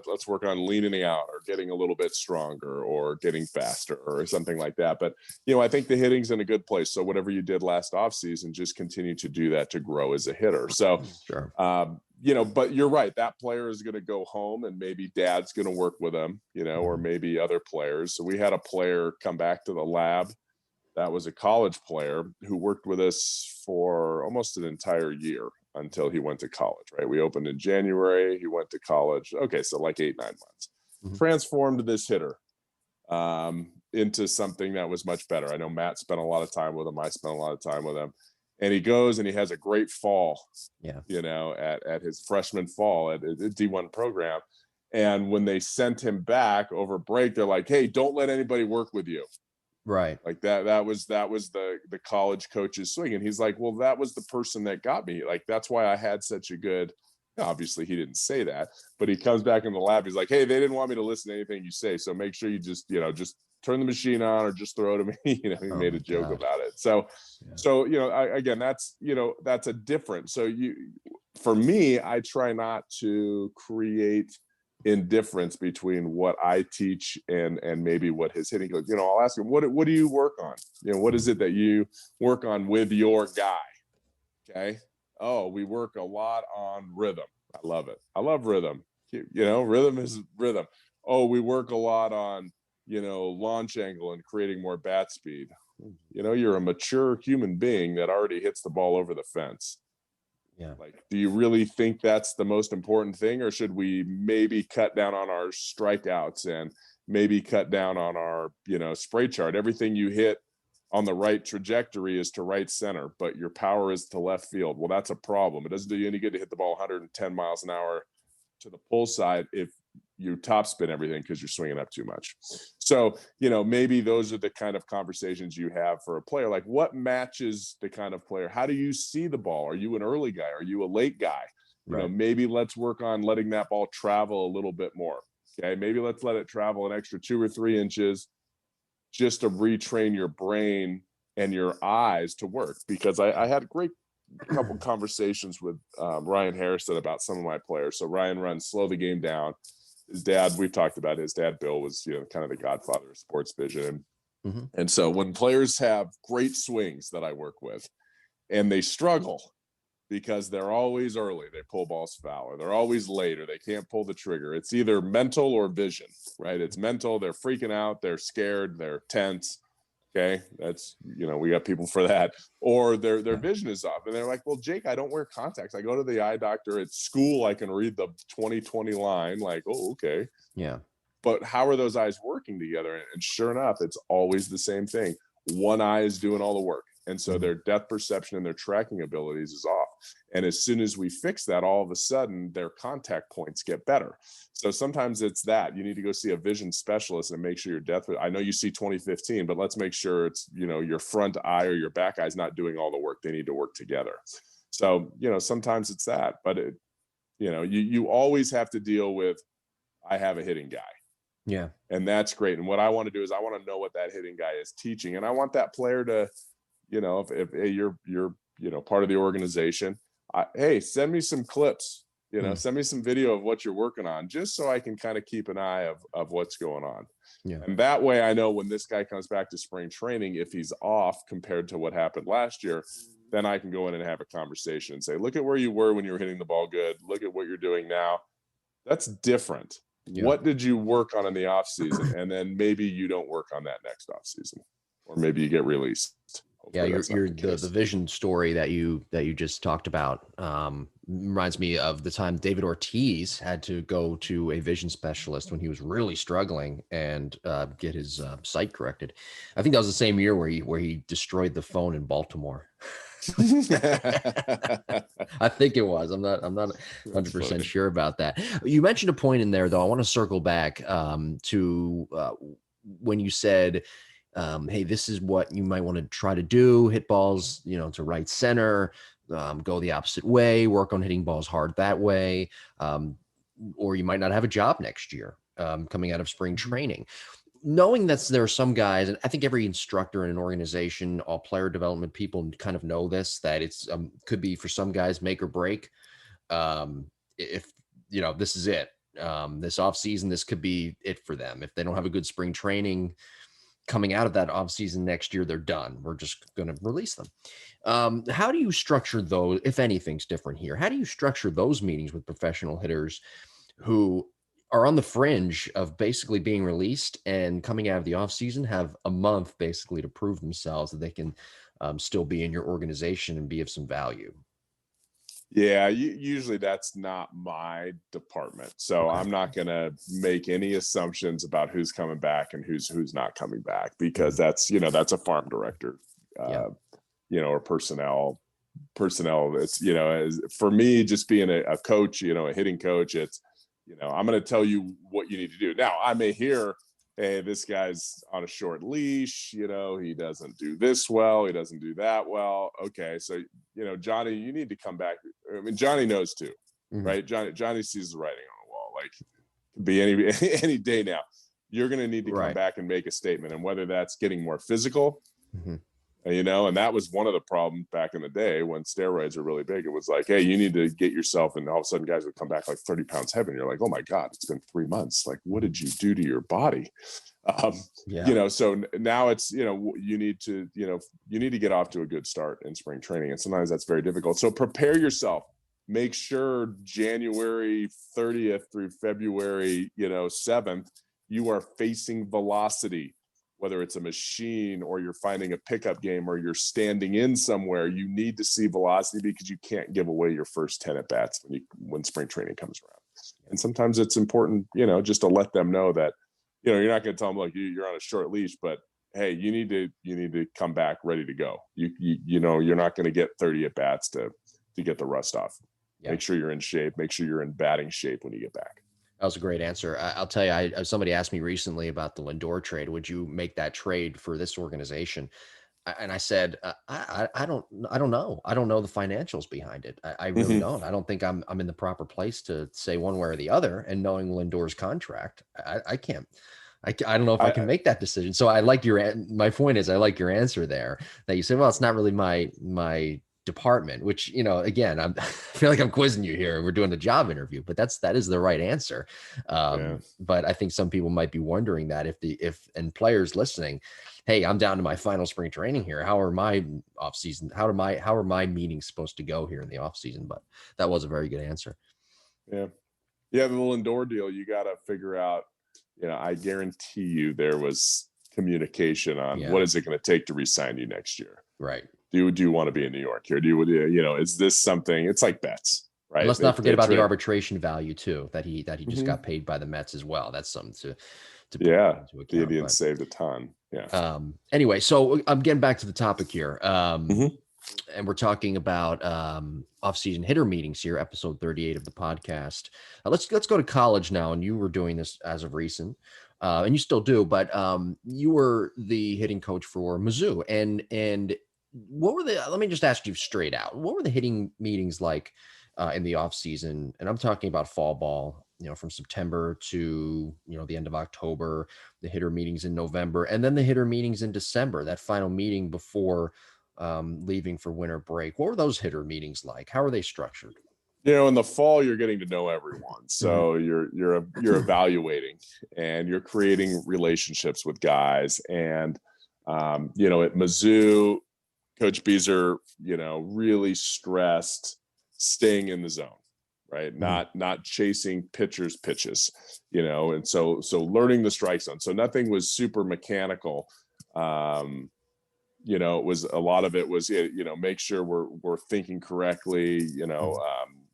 B: let's work on leaning out, or getting a little bit stronger, or getting faster, or something like that. But, I think the hitting's in a good place. So whatever you did last offseason, just continue to do that to grow as a hitter. So,
A: Sure.
B: But you're right. That player is going to go home, and maybe dad's going to work with him, or maybe other players. So we had a player come back to the lab. That was a college player who worked with us for almost an entire year until he went to college, right? We opened in January. He went to college. Okay, so like 8-9 months. Transformed this hitter into something that was much better. I know Matt spent a lot of time with him. I spent a lot of time with him. And he goes and he has a great fall, at his freshman fall at a D1 program. And when they sent him back over break, they're like, hey, don't let anybody work with you.
A: Right.
B: Like that was the college coach's swing. And he's like, well, that was the person that got me. Like, that's why I had such a good, obviously he didn't say that, but he comes back in the lab. He's like, hey, they didn't want me to listen to anything you say. So make sure you just, just turn the machine on or just throw it to me. He made a joke about it. So, again, that's a different. So for me, I try not to create indifference between what I teach and maybe what his hitting goes. I'll ask him, what do you work on? What is it that you work on with your guy? Okay. Oh, we work a lot on rhythm. I love it. I love rhythm. Rhythm is rhythm. Oh, we work a lot on, launch angle and creating more bat speed. You're a mature human being that already hits the ball over the fence.
A: Yeah.
B: Like, do you really think that's the most important thing, or should we maybe cut down on our strikeouts and maybe cut down on our, spray chart? Everything you hit on the right trajectory is to right center, but your power is to left field. Well, that's a problem. It doesn't do you any good to hit the ball 110 miles an hour to the pull side if you top spin everything because you're swinging up too much. So, maybe those are the kind of conversations you have for a player. Like, what matches the kind of player? How do you see the ball? Are you an early guy? Are you a late guy?
A: Right.
B: Maybe let's work on letting that ball travel a little bit more. Okay. Maybe let's let it travel an extra 2 or 3 inches just to retrain your brain and your eyes to work. Because I had a great couple conversations with Ryan Harrison about some of my players. So Ryan runs Slow the Game Down. His dad, we've talked about his dad, Bill, was, kind of the godfather of sports vision. And so when players have great swings that I work with and they struggle because they're always early, they pull balls foul, or they're always late, or they can't pull the trigger. It's either mental or vision, right? It's mental. They're freaking out. They're scared. They're tense. Okay. That's, we got people for that. Or their vision is off. And they're like, well, Jake, I don't wear contacts. I go to the eye doctor at school. I can read the 20/20 line. Like, oh, okay.
A: Yeah.
B: But how are those eyes working together? And sure enough, it's always the same thing. One eye is doing all the work. And so their depth perception and their tracking abilities is off. And as soon as we fix that, all of a sudden their contact points get better. So sometimes it's that you need to go see a vision specialist and make sure your depth. I know you see 20/15, but let's make sure it's, your front eye or your back eye is not doing all the work. They need to work together. So, sometimes it's that, but you always have to deal with, I have a hitting guy.
A: Yeah.
B: And that's great. And what I want to do is I want to know what that hitting guy is teaching. And I want that player to, if you're part of the organization, hey, send me some clips, send me some video of what you're working on, just so I can kind of keep an eye of what's going on.
A: Yeah.
B: And that way I know when this guy comes back to spring training, if he's off compared to what happened last year, then I can go in and have a conversation and say, look at where you were when you were hitting the ball good. Look at what you're doing now. That's different. Yeah. What did you work on in the off season? And then maybe you don't work on that next off season, or maybe you get released.
A: Hopefully the vision story that you just talked about reminds me of the time David Ortiz had to go to a vision specialist when he was really struggling and get his sight corrected. I think that was the same year where he destroyed the phone in Baltimore. I think it was. I'm not 100% sure about that. You mentioned a point in there, though. I want to circle back to when you said, hey, this is what you might want to try to do: hit balls, to right center, go the opposite way, work on hitting balls hard that way, or you might not have a job next year coming out of spring training. Knowing that there are some guys, and I think every instructor in an organization, all player development people kind of know this, that it's could be for some guys make or break. If this is it, this off season, this could be it for them. If they don't have a good spring training coming out of that off season next year, they're done. We're just going to release them. How do you structure those? If anything's different here, how do you structure those meetings with professional hitters who are on the fringe of basically being released and coming out of the off season, have a month basically to prove themselves that they can still be in your organization and be of some value?
B: Yeah, usually that's not my department. So I'm not going to make any assumptions about who's coming back and who's not coming back, because that's a farm director, or personnel. It's, for me, just being a coach, a hitting coach, it's, I'm going to tell you what you need to do. Now, I may hear, hey, this guy's on a short leash, he doesn't do this well, he doesn't do that well. Okay, so Johnny, you need to come back. I mean, Johnny knows too, right? Johnny sees the writing on the wall. Like, could be any day now. You're going to need to come back and make a statement, and whether that's getting more physical. And that was one of the problems back in the day when steroids were really big. It was like, hey, you need to get yourself, and all of a sudden guys would come back like 30 pounds heavy. And you're like, oh my God, it's been 3 months. Like, what did you do to your body? So now it's, you need to get off to a good start in spring training. And sometimes that's very difficult. So prepare yourself. Make sure January 30th through February, 7th, you are facing velocity. Whether it's a machine or you're finding a pickup game or you're standing in somewhere, you need to see velocity because you can't give away your first 10 at bats when spring training comes around. And sometimes it's important, just to let them know that, you're not going to tell them, look, you're on a short leash, but hey, you need to come back ready to go. You're not going to get 30 at bats to get the rust off. Make sure you're in shape. Make sure you're in batting shape when you get back.
A: That was a great answer. I'll tell you, somebody asked me recently about the Lindor trade. Would you make that trade for this organization? And I said, I don't know. I don't know the financials behind it. I really don't. I don't think I'm in the proper place to say one way or the other. And knowing Lindor's contract, I can't. I don't know if I can make that decision. So I like my point is, I like your answer there that you said, well, it's not really my department, which, again, I feel like I'm quizzing you here. We're doing a job interview, but that is the right answer. But I think some people might be wondering that and players listening, hey, I'm down to my final spring training here. How are my off season? How are my meetings supposed to go here in the off season? But that was a very good answer.
B: Yeah. The Lindor deal, you got to figure out, I guarantee you there was communication on what is it going to take to re-sign you next year?
A: Right.
B: Do you want to be in New York here? Is this something? It's like bets, right?
A: And let's not forget about the arbitration value too, that he just got paid by the Mets as well. That's something to put into account.
B: The Indians saved a ton. Yeah.
A: Anyway, so I'm getting back to the topic here. And we're talking about off-season hitter meetings here, episode 38 of the podcast. Let's go to college now. And you were doing this as of recent, and you still do, but you were the hitting coach for Mizzou. And what were let me just ask you straight out, what were the hitting meetings like in the off-season? And I'm talking about fall ball, from September to, the end of October, the hitter meetings in November, and then the hitter meetings in December, that final meeting before leaving for winter break. What were those hitter meetings like? How are they structured?
B: In the fall, you're getting to know everyone. So you're evaluating and you're creating relationships with guys. And, at Mizzou, Coach Beezer, really stressed staying in the zone, right? Not chasing pitchers' pitches, and so learning the strike zone. So nothing was super mechanical. It was a lot of it was, make sure we're thinking correctly.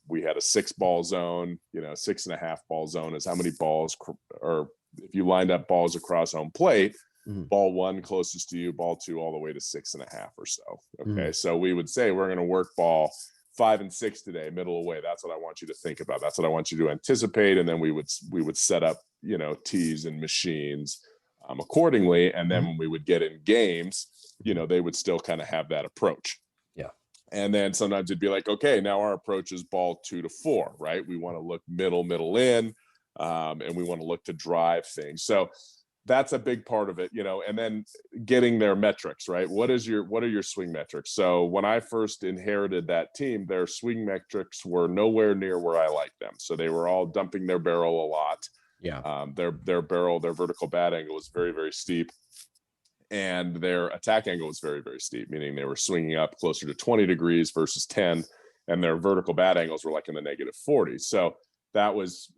B: We had a 6-ball zone, 6.5 ball zone is how many balls, or if you lined up balls across home plate, ball 1 closest to you, ball 2 all the way to 6.5 or so. Okay. So we would say, we're going to work ball 5 and 6 today, middle away. That's what I want you to think about. That's what I want you to anticipate. And then we would set up, tees and machines accordingly. And then when we would get in games, they would still kind of have that approach. Yeah. And then sometimes it'd be like, okay, now our approach is ball 2 to 4, right? We want to look middle in, and we want to look to drive things. So that's a big part of it, and then getting their metrics, right? What are your swing metrics? So when I first inherited that team, their swing metrics were nowhere near where I liked them. So they were all dumping their barrel a lot. Yeah. Their vertical bat angle was very, very steep. And their attack angle was very, very steep, meaning they were swinging up closer to 20 degrees versus 10, and their vertical bat angles were like in the -40. So that was,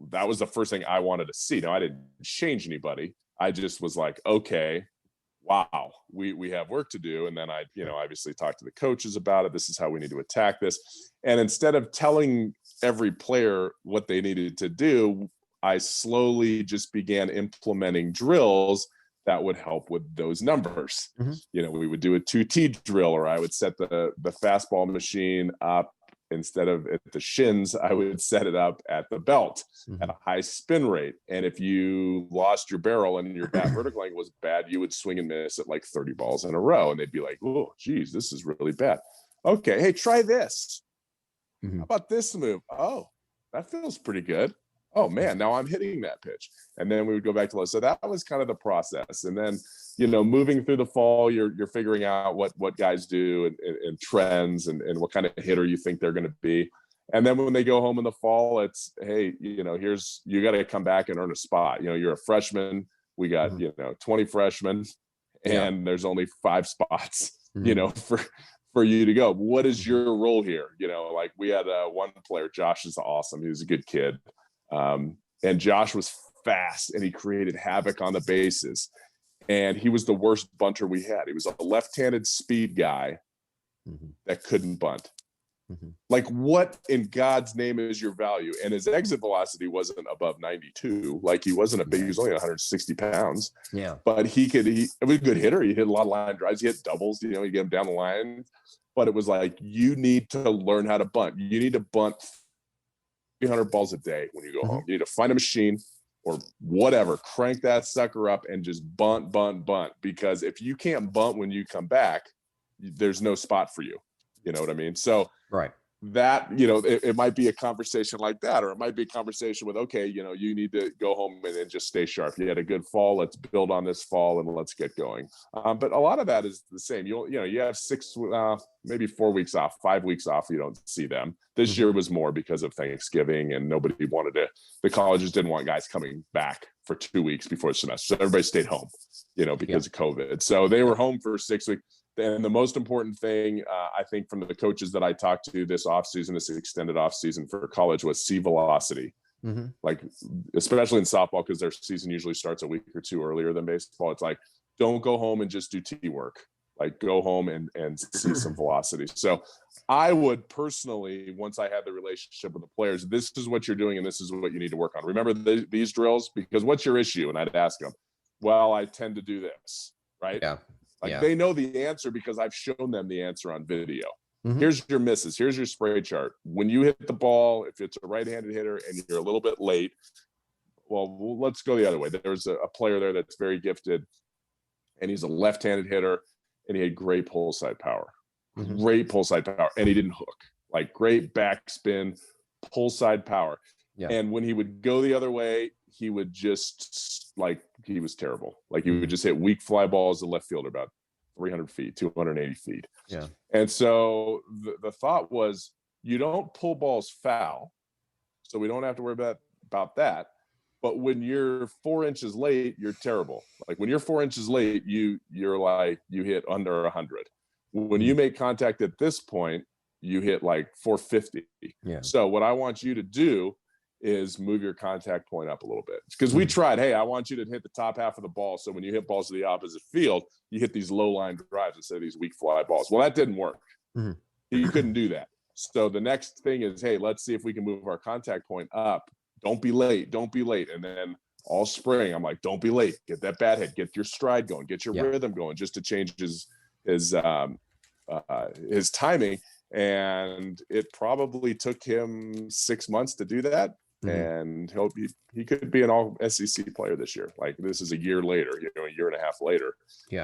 B: that was the first thing I wanted to see. Now, I didn't change anybody. I just was like, okay, wow, we have work to do. And then I, obviously talked to the coaches about it. This is how we need to attack this. And instead of telling every player what they needed to do, I slowly just began implementing drills that would help with those numbers. We would do a 2T drill, or I would set the fastball machine up instead of at the shins, I would set it up at the belt at a high spin rate. And if you lost your barrel and your bat vertical angle was bad, you would swing and miss at like 30 balls in a row. And they'd be like, oh, geez, this is really bad. Okay, hey, try this. How about this move? Oh, that feels pretty good. Oh man, now I'm hitting that pitch. And then we would go back to low. So that was kind of the process. And then, moving through the fall, you're figuring out what guys do and trends and what kind of hitter you think they're going to be. And then when they go home in the fall, it's, hey, you got to come back and earn a spot. You're a freshman. We got, 20 freshmen and there's only 5 spots, for you to go. What is your role here? Like we had one player, Josh is awesome. He was a good kid. And Josh was fast and he created havoc on the bases. And he was the worst bunter we had. He was a left-handed speed guy that couldn't bunt. Like, what in God's name is your value? And his exit velocity wasn't above 92. Like, he wasn't he was only 160 pounds. Yeah. But he was a good hitter. He hit a lot of line drives. He hit doubles, you get him down the line. But it was like, you need to learn how to bunt. You need to bunt 300 balls a day when you go home. You need to find a machine or whatever, crank that sucker up and just bunt. Because if you can't bunt when you come back, there's no spot for you. You know what I mean? So that, it might be a conversation like that, or it might be a conversation with, okay, you need to go home and then just stay sharp. You had a good fall. Let's build on this fall and let's get going. But a lot of that is the same. You have 6, maybe 4 weeks off, 5 weeks off. You don't see them. This year was more because of Thanksgiving and nobody the colleges didn't want guys coming back for 2 weeks before the semester. So everybody stayed home, because of COVID. So they were home for 6 weeks. And the most important thing, I think, from the coaches that I talked to this offseason, this extended offseason for college, was see velocity. Like, especially in softball, because their season usually starts a week or 2 earlier than baseball. It's like, don't go home and just do tee work. Like, go home and see some velocity. So I would personally, once I had the relationship with the players, this is what you're doing and this is what you need to work on. Remember these drills? Because what's your issue? And I'd ask them, well, I tend to do this, right? Yeah. They know the answer because I've shown them the answer on video. Here's your misses. Here's your spray chart. When you hit the ball, if it's a right-handed hitter and you're a little bit late, well, let's go the other way. There's a player there that's very gifted, and he's a left-handed hitter, and he had great pull side power. Great pull side power, and he didn't hook. Like, great backspin, pull side power. Yeah. And when he would go the other way, he would just, he was terrible. Like, he would just hit weak fly balls to left fielder about 300 feet, 280 feet. Yeah. And so the thought was, you don't pull balls foul, so we don't have to worry about that. But when you're 4 inches late, you're terrible. Like, when you're 4 inches late, you're like, you hit under 100. When you make contact at this point, you hit like 450. Yeah. So what I want you to do is move your contact point up a little bit. Because we tried, hey, I want you to hit the top half of the ball, so when you hit balls to the opposite field, you hit these low line drives instead of these weak fly balls. Well, that didn't work. You couldn't do that. So the next thing is, hey, let's see if we can move our contact point up. Don't be late. And then all spring, I'm like, don't be late. Get that bat hit. Get your stride going. Get your rhythm going, just to change his timing. And it probably took him 6 months to do that. And he could be an all SEC player this year. Like, this is a year later, a year and a half later,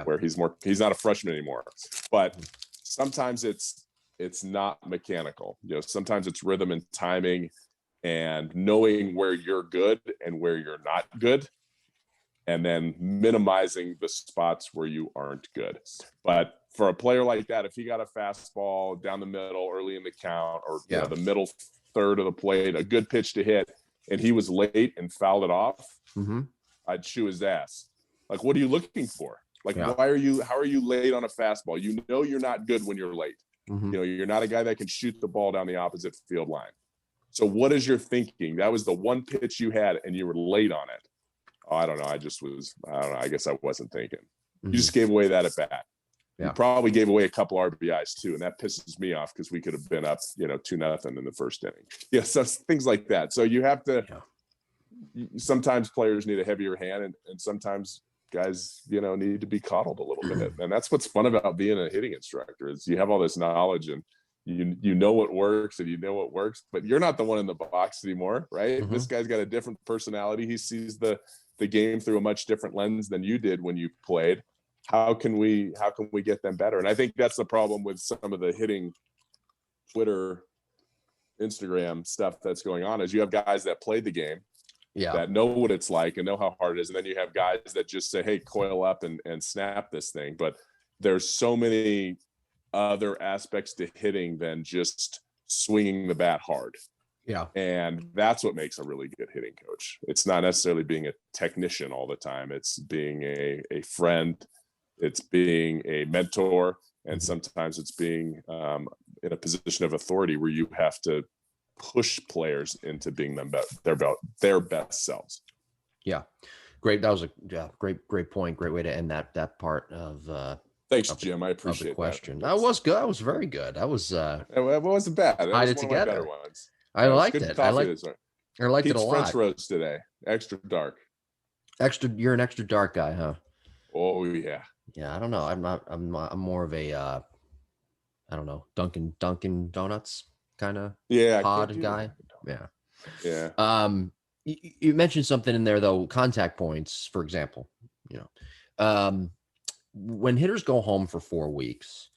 B: where he's not a freshman anymore. But sometimes it's not mechanical. Sometimes it's rhythm and timing and knowing where you're good and where you're not good, and then minimizing the spots where you aren't good. But for a player like that, if he got a fastball down the middle early in the count, or the middle third of the plate, a good pitch to hit, and he was late and fouled it off, I'd chew his ass. Like, what are you looking for? Like, how are you late on a fastball? You're not good when you're late. You're not a guy that can shoot the ball down the opposite field line. So what is your thinking? That was the one pitch you had and you were late on it. Oh, I don't know. I guess I wasn't thinking. You just gave away that at bat. You probably gave away a couple RBIs too, and that pisses me off because we could have been up, 2-0 in the first inning. So things like that. So you have to. Sometimes players need a heavier hand, and sometimes guys, need to be coddled a little bit. And that's what's fun about being a hitting instructor, is you have all this knowledge and you know what works and you know what works, but you're not the one in the box anymore, right?
A: Mm-hmm.
B: This guy's got a different personality. He sees the game through a much different lens than you did when you played. How can we get them better? And I think that's the problem with some of the hitting Twitter, Instagram stuff that's going on, is you have guys that played the game, that know what it's like and know how hard it is. And then you have guys that just say, hey, coil up and snap this thing. But there's so many other aspects to hitting than just swinging the bat hard.
A: Yeah.
B: And that's what makes a really good hitting coach. It's not necessarily being a technician all the time. It's being a friend. It's being a mentor. And sometimes it's being in a position of authority where you have to push players into being their best selves.
A: Yeah. Great. That was a great point. Great way to end that part of
B: thanks, Jim. I appreciate
A: the question. That was good. That was very good. That was
B: it wasn't bad. That was
A: it together.
B: Better ones.
A: I liked it. I liked it a lot.
B: French roast today. Extra dark.
A: You're an extra dark guy, huh?
B: Oh yeah.
A: Yeah, I don't know. I'm more of a I don't know, Dunkin' Donuts kind of pod guy. Yeah. You mentioned something in there though, contact points, for example. When hitters go home for 4 weeks,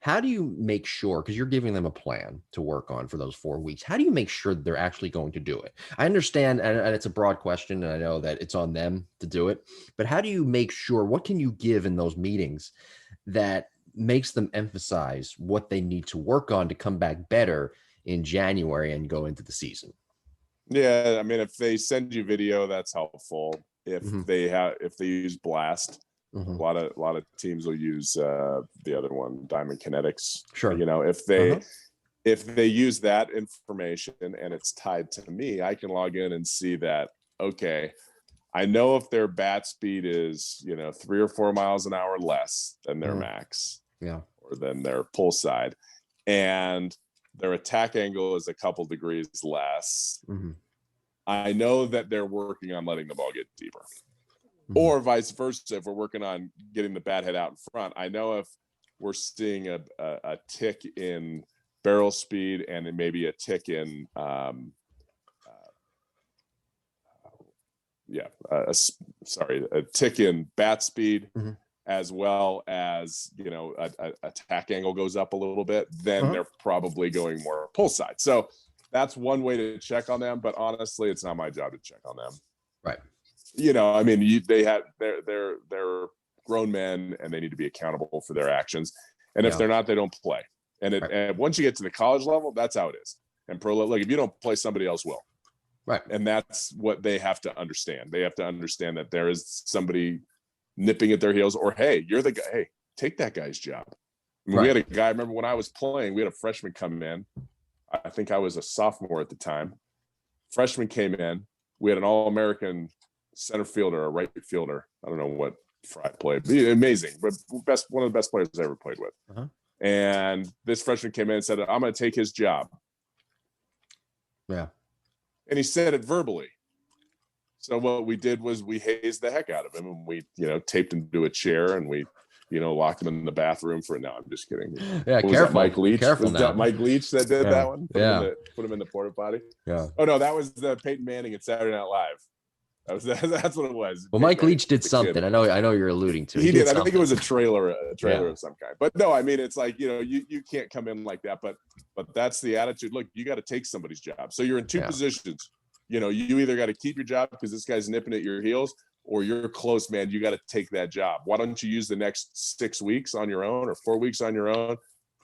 A: how do you make sure, because you're giving them a plan to work on for those 4 weeks, how do you make sure that they're actually going to do it? I understand, and it's a broad question, and I know that it's on them to do it, but how do you make sure, what can you give in those meetings that makes them emphasize what they need to work on to come back better in January and go into the season?
B: Yeah, I mean, if they send you video, that's helpful. If they use Blast, a lot of teams will use the other one, Diamond Kinetics.
A: Sure.
B: If they use that information and it's tied to me, I can log in and see that, okay, I know if their bat speed is 3 or 4 miles an hour less than their max, or than their pull side, and their attack angle is a couple degrees less, I know that they're working on letting the ball get deeper. Or vice versa, if we're working on getting the bat head out in front, I know if we're seeing a tick in barrel speed and maybe a tick in a tick in bat speed, as well as attack angle goes up a little bit, then they're probably going more pull side. So that's one way to check on them, but honestly, it's not my job to check on them.
A: Right.
B: I mean, they're grown men and they need to be accountable for their actions. And if they're not, they don't play. And once you get to the college level, that's how it is. And pro level, if you don't play, somebody else will.
A: Right.
B: And that's what they have to understand. They have to understand that there is somebody nipping at their heels, or, hey, you're the guy. Hey, take that guy's job. I mean, we had a guy, I remember when I was playing, we had a freshman come in. I think I was a sophomore at the time. Freshman came in. We had an All-American center fielder, a right fielder. I don't know what Fry played. Amazing, but one of the best players I ever played with. And this freshman came in and said, I'm going to take his job.
A: Yeah.
B: And he said it verbally. So what we did was we hazed the heck out of him, and we, taped him to a chair, and we, locked him in the bathroom for. No, I'm just kidding.
A: Yeah, careful.
B: Mike Leach.
A: Careful
B: was
A: now.
B: That Mike Leach that did that one? Put him in the porta potty.
A: Yeah.
B: Oh no, that was the Peyton Manning at Saturday Night Live. That's what it was.
A: Well, Mike Leach did something. I know you're alluding to.
B: He did. I think it was a trailer of some kind. But no, I mean, it's like, you can't come in like that. But that's the attitude. Look, you got to take somebody's job. So you're in two positions. You either got to keep your job because this guy's nipping at your heels, or you're close, man. You got to take that job. Why don't you use the next 6 weeks on your own or 4 weeks on your own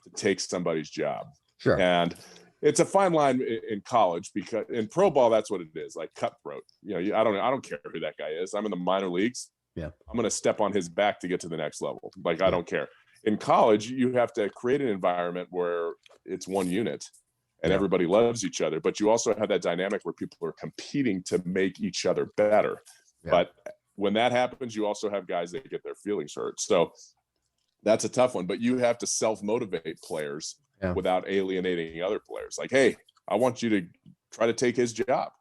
B: to take somebody's job?
A: Sure.
B: And it's a fine line in college, because in pro ball, that's what it is, like cutthroat. I don't care who that guy is. I'm in the minor leagues.
A: Yeah.
B: I'm going to step on his back to get to the next level. Like, I don't care. In college, you have to create an environment where it's one unit and everybody loves each other, but you also have that dynamic where people are competing to make each other better. Yeah. But when that happens, you also have guys that get their feelings hurt. So that's a tough one, but you have to self-motivate players without alienating other players. Like, hey, I want you to try to take his job,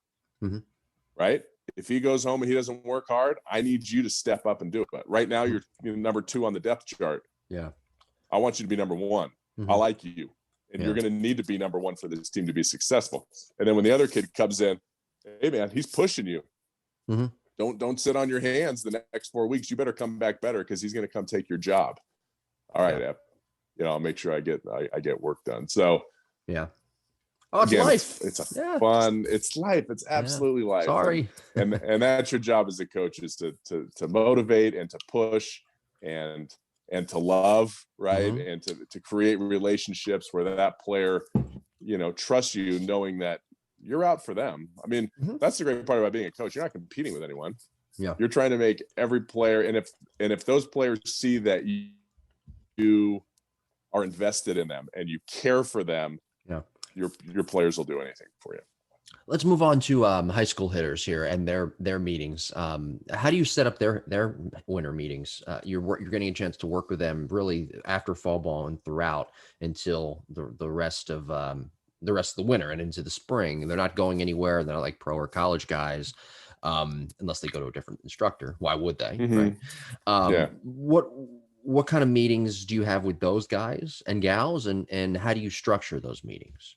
B: right? If he goes home and he doesn't work hard, I need you to step up and do it. But right now you're number 2 on the depth chart.
A: Yeah.
B: I want you to be number 1. I like you. and you're going to need to be number one for this team to be successful. And then when the other kid comes in, hey man, he's pushing you. Don't sit on your hands the next 4 weeks. You better come back better, because he's going to come take your job. All right, Ep, I'll make sure I get work done. So
A: Oh, it's life.
B: It's a fun. It's life. It's absolutely life.
A: Sorry.
B: And that's your job as a coach, is to motivate and to push and to love, right? And to create relationships where that player, trusts you, knowing that you're out for them. I mean, that's the great part about being a coach. You're not competing with anyone.
A: Yeah.
B: You're trying to make every player, and if those players see that you are invested in them and you care for them, your players will do anything for you.
A: Let's move on to high school hitters here and their meetings. How do you set up their winter meetings? You're getting a chance to work with them really after fall ball and throughout until the rest of the winter and into the spring. They're not going anywhere. They're not like pro or college guys, unless they go to a different instructor. Why would they? Right? What kind of meetings do you have with those guys and gals, and how do you structure those meetings?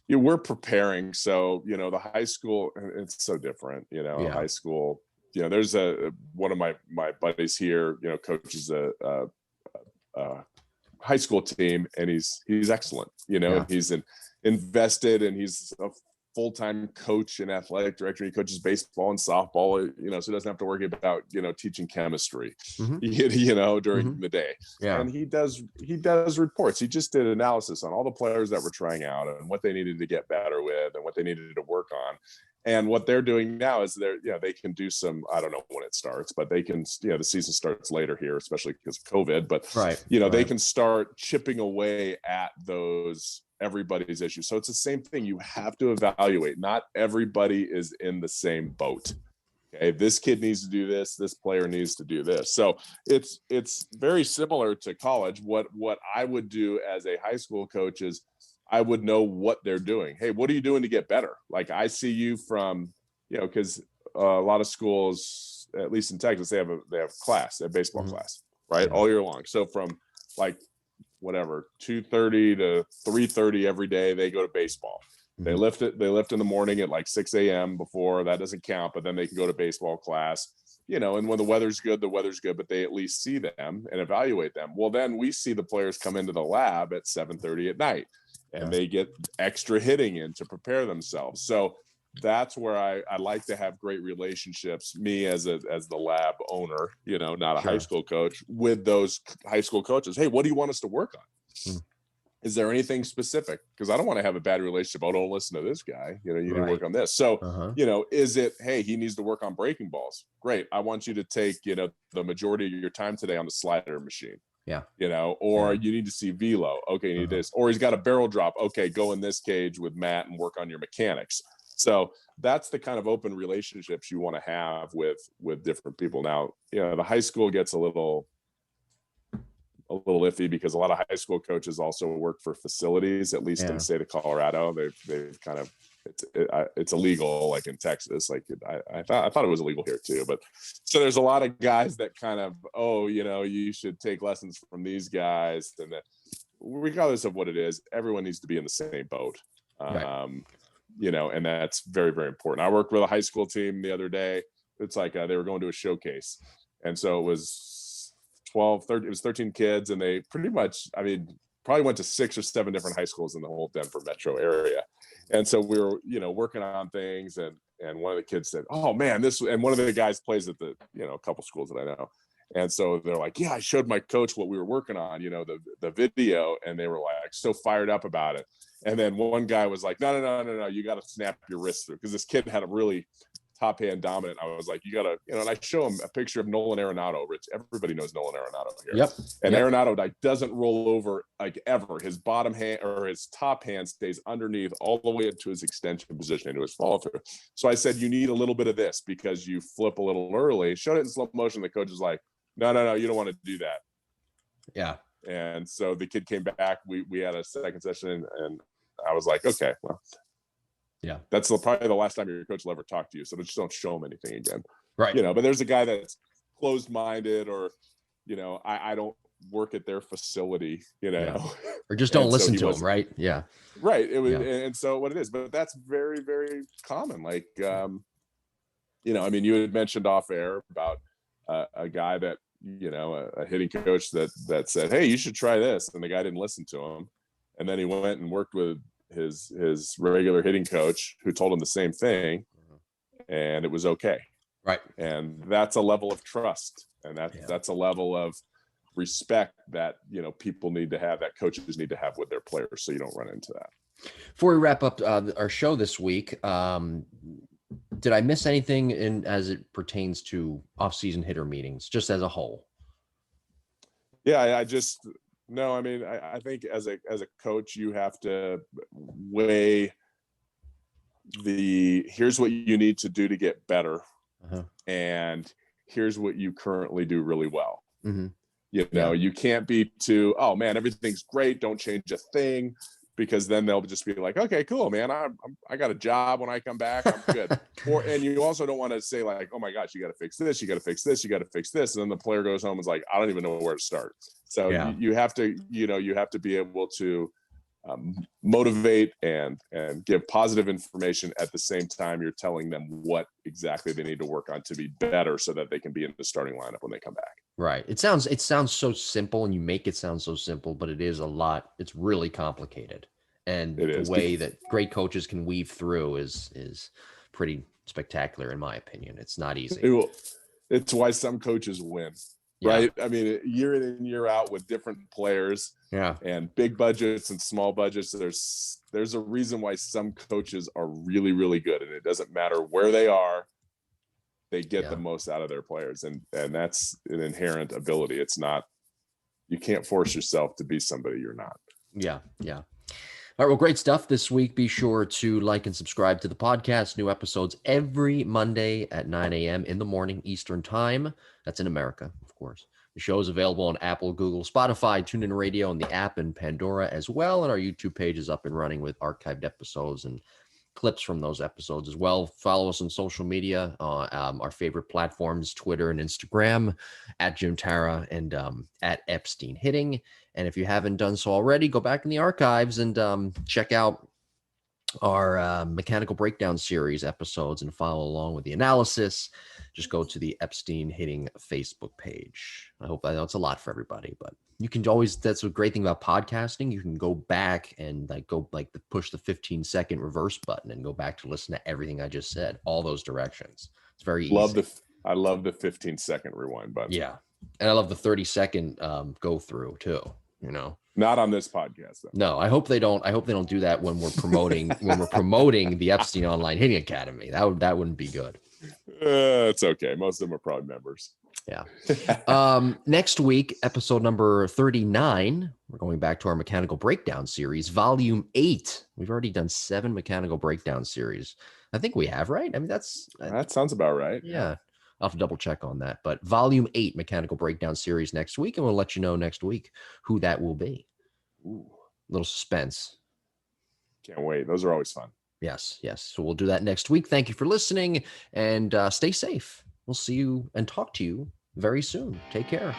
B: We're preparing. So, the high school, it's so different, high school, there's one of my buddies here, coaches a high school team, and he's excellent, and he's invested, and he's a full-time coach and athletic director. He coaches baseball and softball, so he doesn't have to worry about, teaching chemistry, during the day. And he does reports. He just did analysis on all the players that were trying out and what they needed to get better with and what they needed to work on. And what they're doing now is they can do some, I don't know when it starts, but they can, the season starts later here, especially because of COVID, but they can start chipping away at those everybody's issue. So it's the same thing. You have to evaluate. Not everybody is in the same boat. Okay, this kid needs to do this. This player needs to do this. So it's very similar to college. What I would do as a high school coach is I would know what they're doing. Hey, what are you doing to get better? Like, I see you from, because a lot of schools, at least in Texas, they have class, they have baseball class, right, all year long. So from like whatever 2:30 to 3:30 every day, they go to baseball. They lift in the morning at like 6 a.m. before. That doesn't count, but then they can go to baseball class, and when the weather's good, but they at least see them and evaluate them. Well, then we see the players come into the lab at 7:30 at night, and they get extra hitting in to prepare themselves. So that's where I like to have great relationships, me as the lab owner, not a high school coach, with those high school coaches. Hey, what do you want us to work on? Is there anything specific? Because I don't want to have a bad relationship. Oh, don't listen to this guy. You need to work on this. So, is it, hey, he needs to work on breaking balls? Great. I want you to take, the majority of your time today on the slider machine. Or you need to see velo. Okay, you need this. Or he's got a barrel drop. Okay, go in this cage with Matt and work on your mechanics. So that's the kind of open relationships you want to have with different people. Now, the high school gets a little iffy because a lot of high school coaches also work for facilities, at least in the state of Colorado. They've kind of, it's illegal, like in Texas. Like I thought it was illegal here too. But so there's a lot of guys that kind of, you should take lessons from these guys. And that, regardless of what it is, everyone needs to be in the same boat. And that's very, very important. I worked with a high school team the other day. It's like they were going to a showcase. And so it was 13 kids, and they pretty much, probably went to 6 or 7 different high schools in the whole Denver metro area. And so we were, working on things, and one of the kids said, oh man, and one of the guys plays at the, a couple schools that I know. And so they're like, yeah, I showed my coach what we were working on, the video, and they were like so fired up about it. And then one guy was like, no, you got to snap your wrist through, because this kid had a really top hand dominant. I was like, you got to, and I show him a picture of Nolan Arenado. Rich, everybody knows Nolan Arenado here. And Arenado doesn't roll over like ever. His bottom hand or his top hand stays underneath all the way into his extension position, into his follow through. So I said, you need a little bit of this because you flip a little early. Showed it in slow motion. The coach was like, no, you don't want to do that.
A: Yeah.
B: And so the kid came back. We had a second session, and I was like, okay, well,
A: yeah,
B: that's probably the last time your coach will ever talk to you. So just don't show him anything again.
A: Right.
B: But there's a guy that's closed-minded, or, I don't work at their facility, you know,
A: yeah. Or just don't listen to them, right? Yeah.
B: Right. It was, and so what it is, but that's very, very common. Like, you know, I mean, you had mentioned off air about a guy that, you know, a hitting coach that said, hey, you should try this. And the guy didn't listen to him. And then he went and worked with his regular hitting coach who told him the same thing. And it was okay.
A: Right.
B: And that's a level of trust. And that's a level of respect that, you know, people need to have, that coaches need to have with their players, so you don't run into that.
A: Before we wrap up our show this week, did I miss anything as it pertains to off-season hitter meetings, just as a whole?
B: Yeah, no, I mean, I think as a coach, you have to weigh here's what you need to do to get better. And here's what you currently do really well. Mm-hmm. You know, you can't be too, oh man, everything's great, don't change a thing, because then they'll just be like, okay, cool, man, I got a job when I come back, I'm good. And you also don't want to say like, oh my gosh, you got to fix this, you got to fix this, you got to fix this, and then the player goes home and is like, I don't even know where to start. So you have to, you know, you have to be able to motivate and give positive information at the same time you're telling them what exactly they need to work on to be better, so that they can be in the starting lineup when they come back.
A: Right. It sounds so simple, and you make it sound so simple, but it is a lot. It's really complicated. And the way that great coaches can weave through is pretty spectacular, in my opinion. It's not easy.
B: It's why some coaches win. Right. I mean, year in and year out with different players, and big budgets and small budgets. There's a reason why some coaches are really, really good, and it doesn't matter where they are, they get the most out of their players, and that's an inherent ability. It's not, you can't force yourself to be somebody you're not. Yeah.
A: All right, well, great stuff this week. Be sure to like and subscribe to the podcast. New episodes every Monday at 9 a.m. in the morning Eastern time. That's in America, of course. The show is available on Apple, Google, Spotify, TuneIn Radio, and the app, and Pandora as well. And our YouTube page is up and running with archived episodes and clips from those episodes as well. Follow us on social media, our favorite platforms, Twitter and Instagram, at Jim Tara and at Epstein Hitting. And if you haven't done so already, go back in the archives and check out our Mechanical Breakdown series episodes and follow along with the analysis. Just go to the Epstein Hitting Facebook page. I know it's a lot for everybody, but you can always, that's a great thing about podcasting. You can go back and push the 15-second reverse button and go back to listen to everything I just said, all those directions. It's very easy.
B: I love the 15-second rewind button.
A: Yeah. And I love the 30-second go through too, you know.
B: Not on this podcast, though.
A: No, I hope they don't do that when we're promoting the Epstein Online Hitting Academy. That wouldn't be good.
B: It's okay. Most of them are probably members.
A: Yeah. Next week, episode number 39, we're going back to our Mechanical Breakdown series, volume 8. We've already done 7 Mechanical Breakdown series. I think we have, right? I mean, that sounds about right. Yeah. I'll have to double check on that. But volume 8 Mechanical Breakdown series next week, and we'll let you know next week who that will be. Ooh. Little suspense.
B: Can't wait. Those are always fun.
A: Yes. So we'll do that next week. Thank you for listening, and stay safe. We'll see you and talk to you very soon. Take care.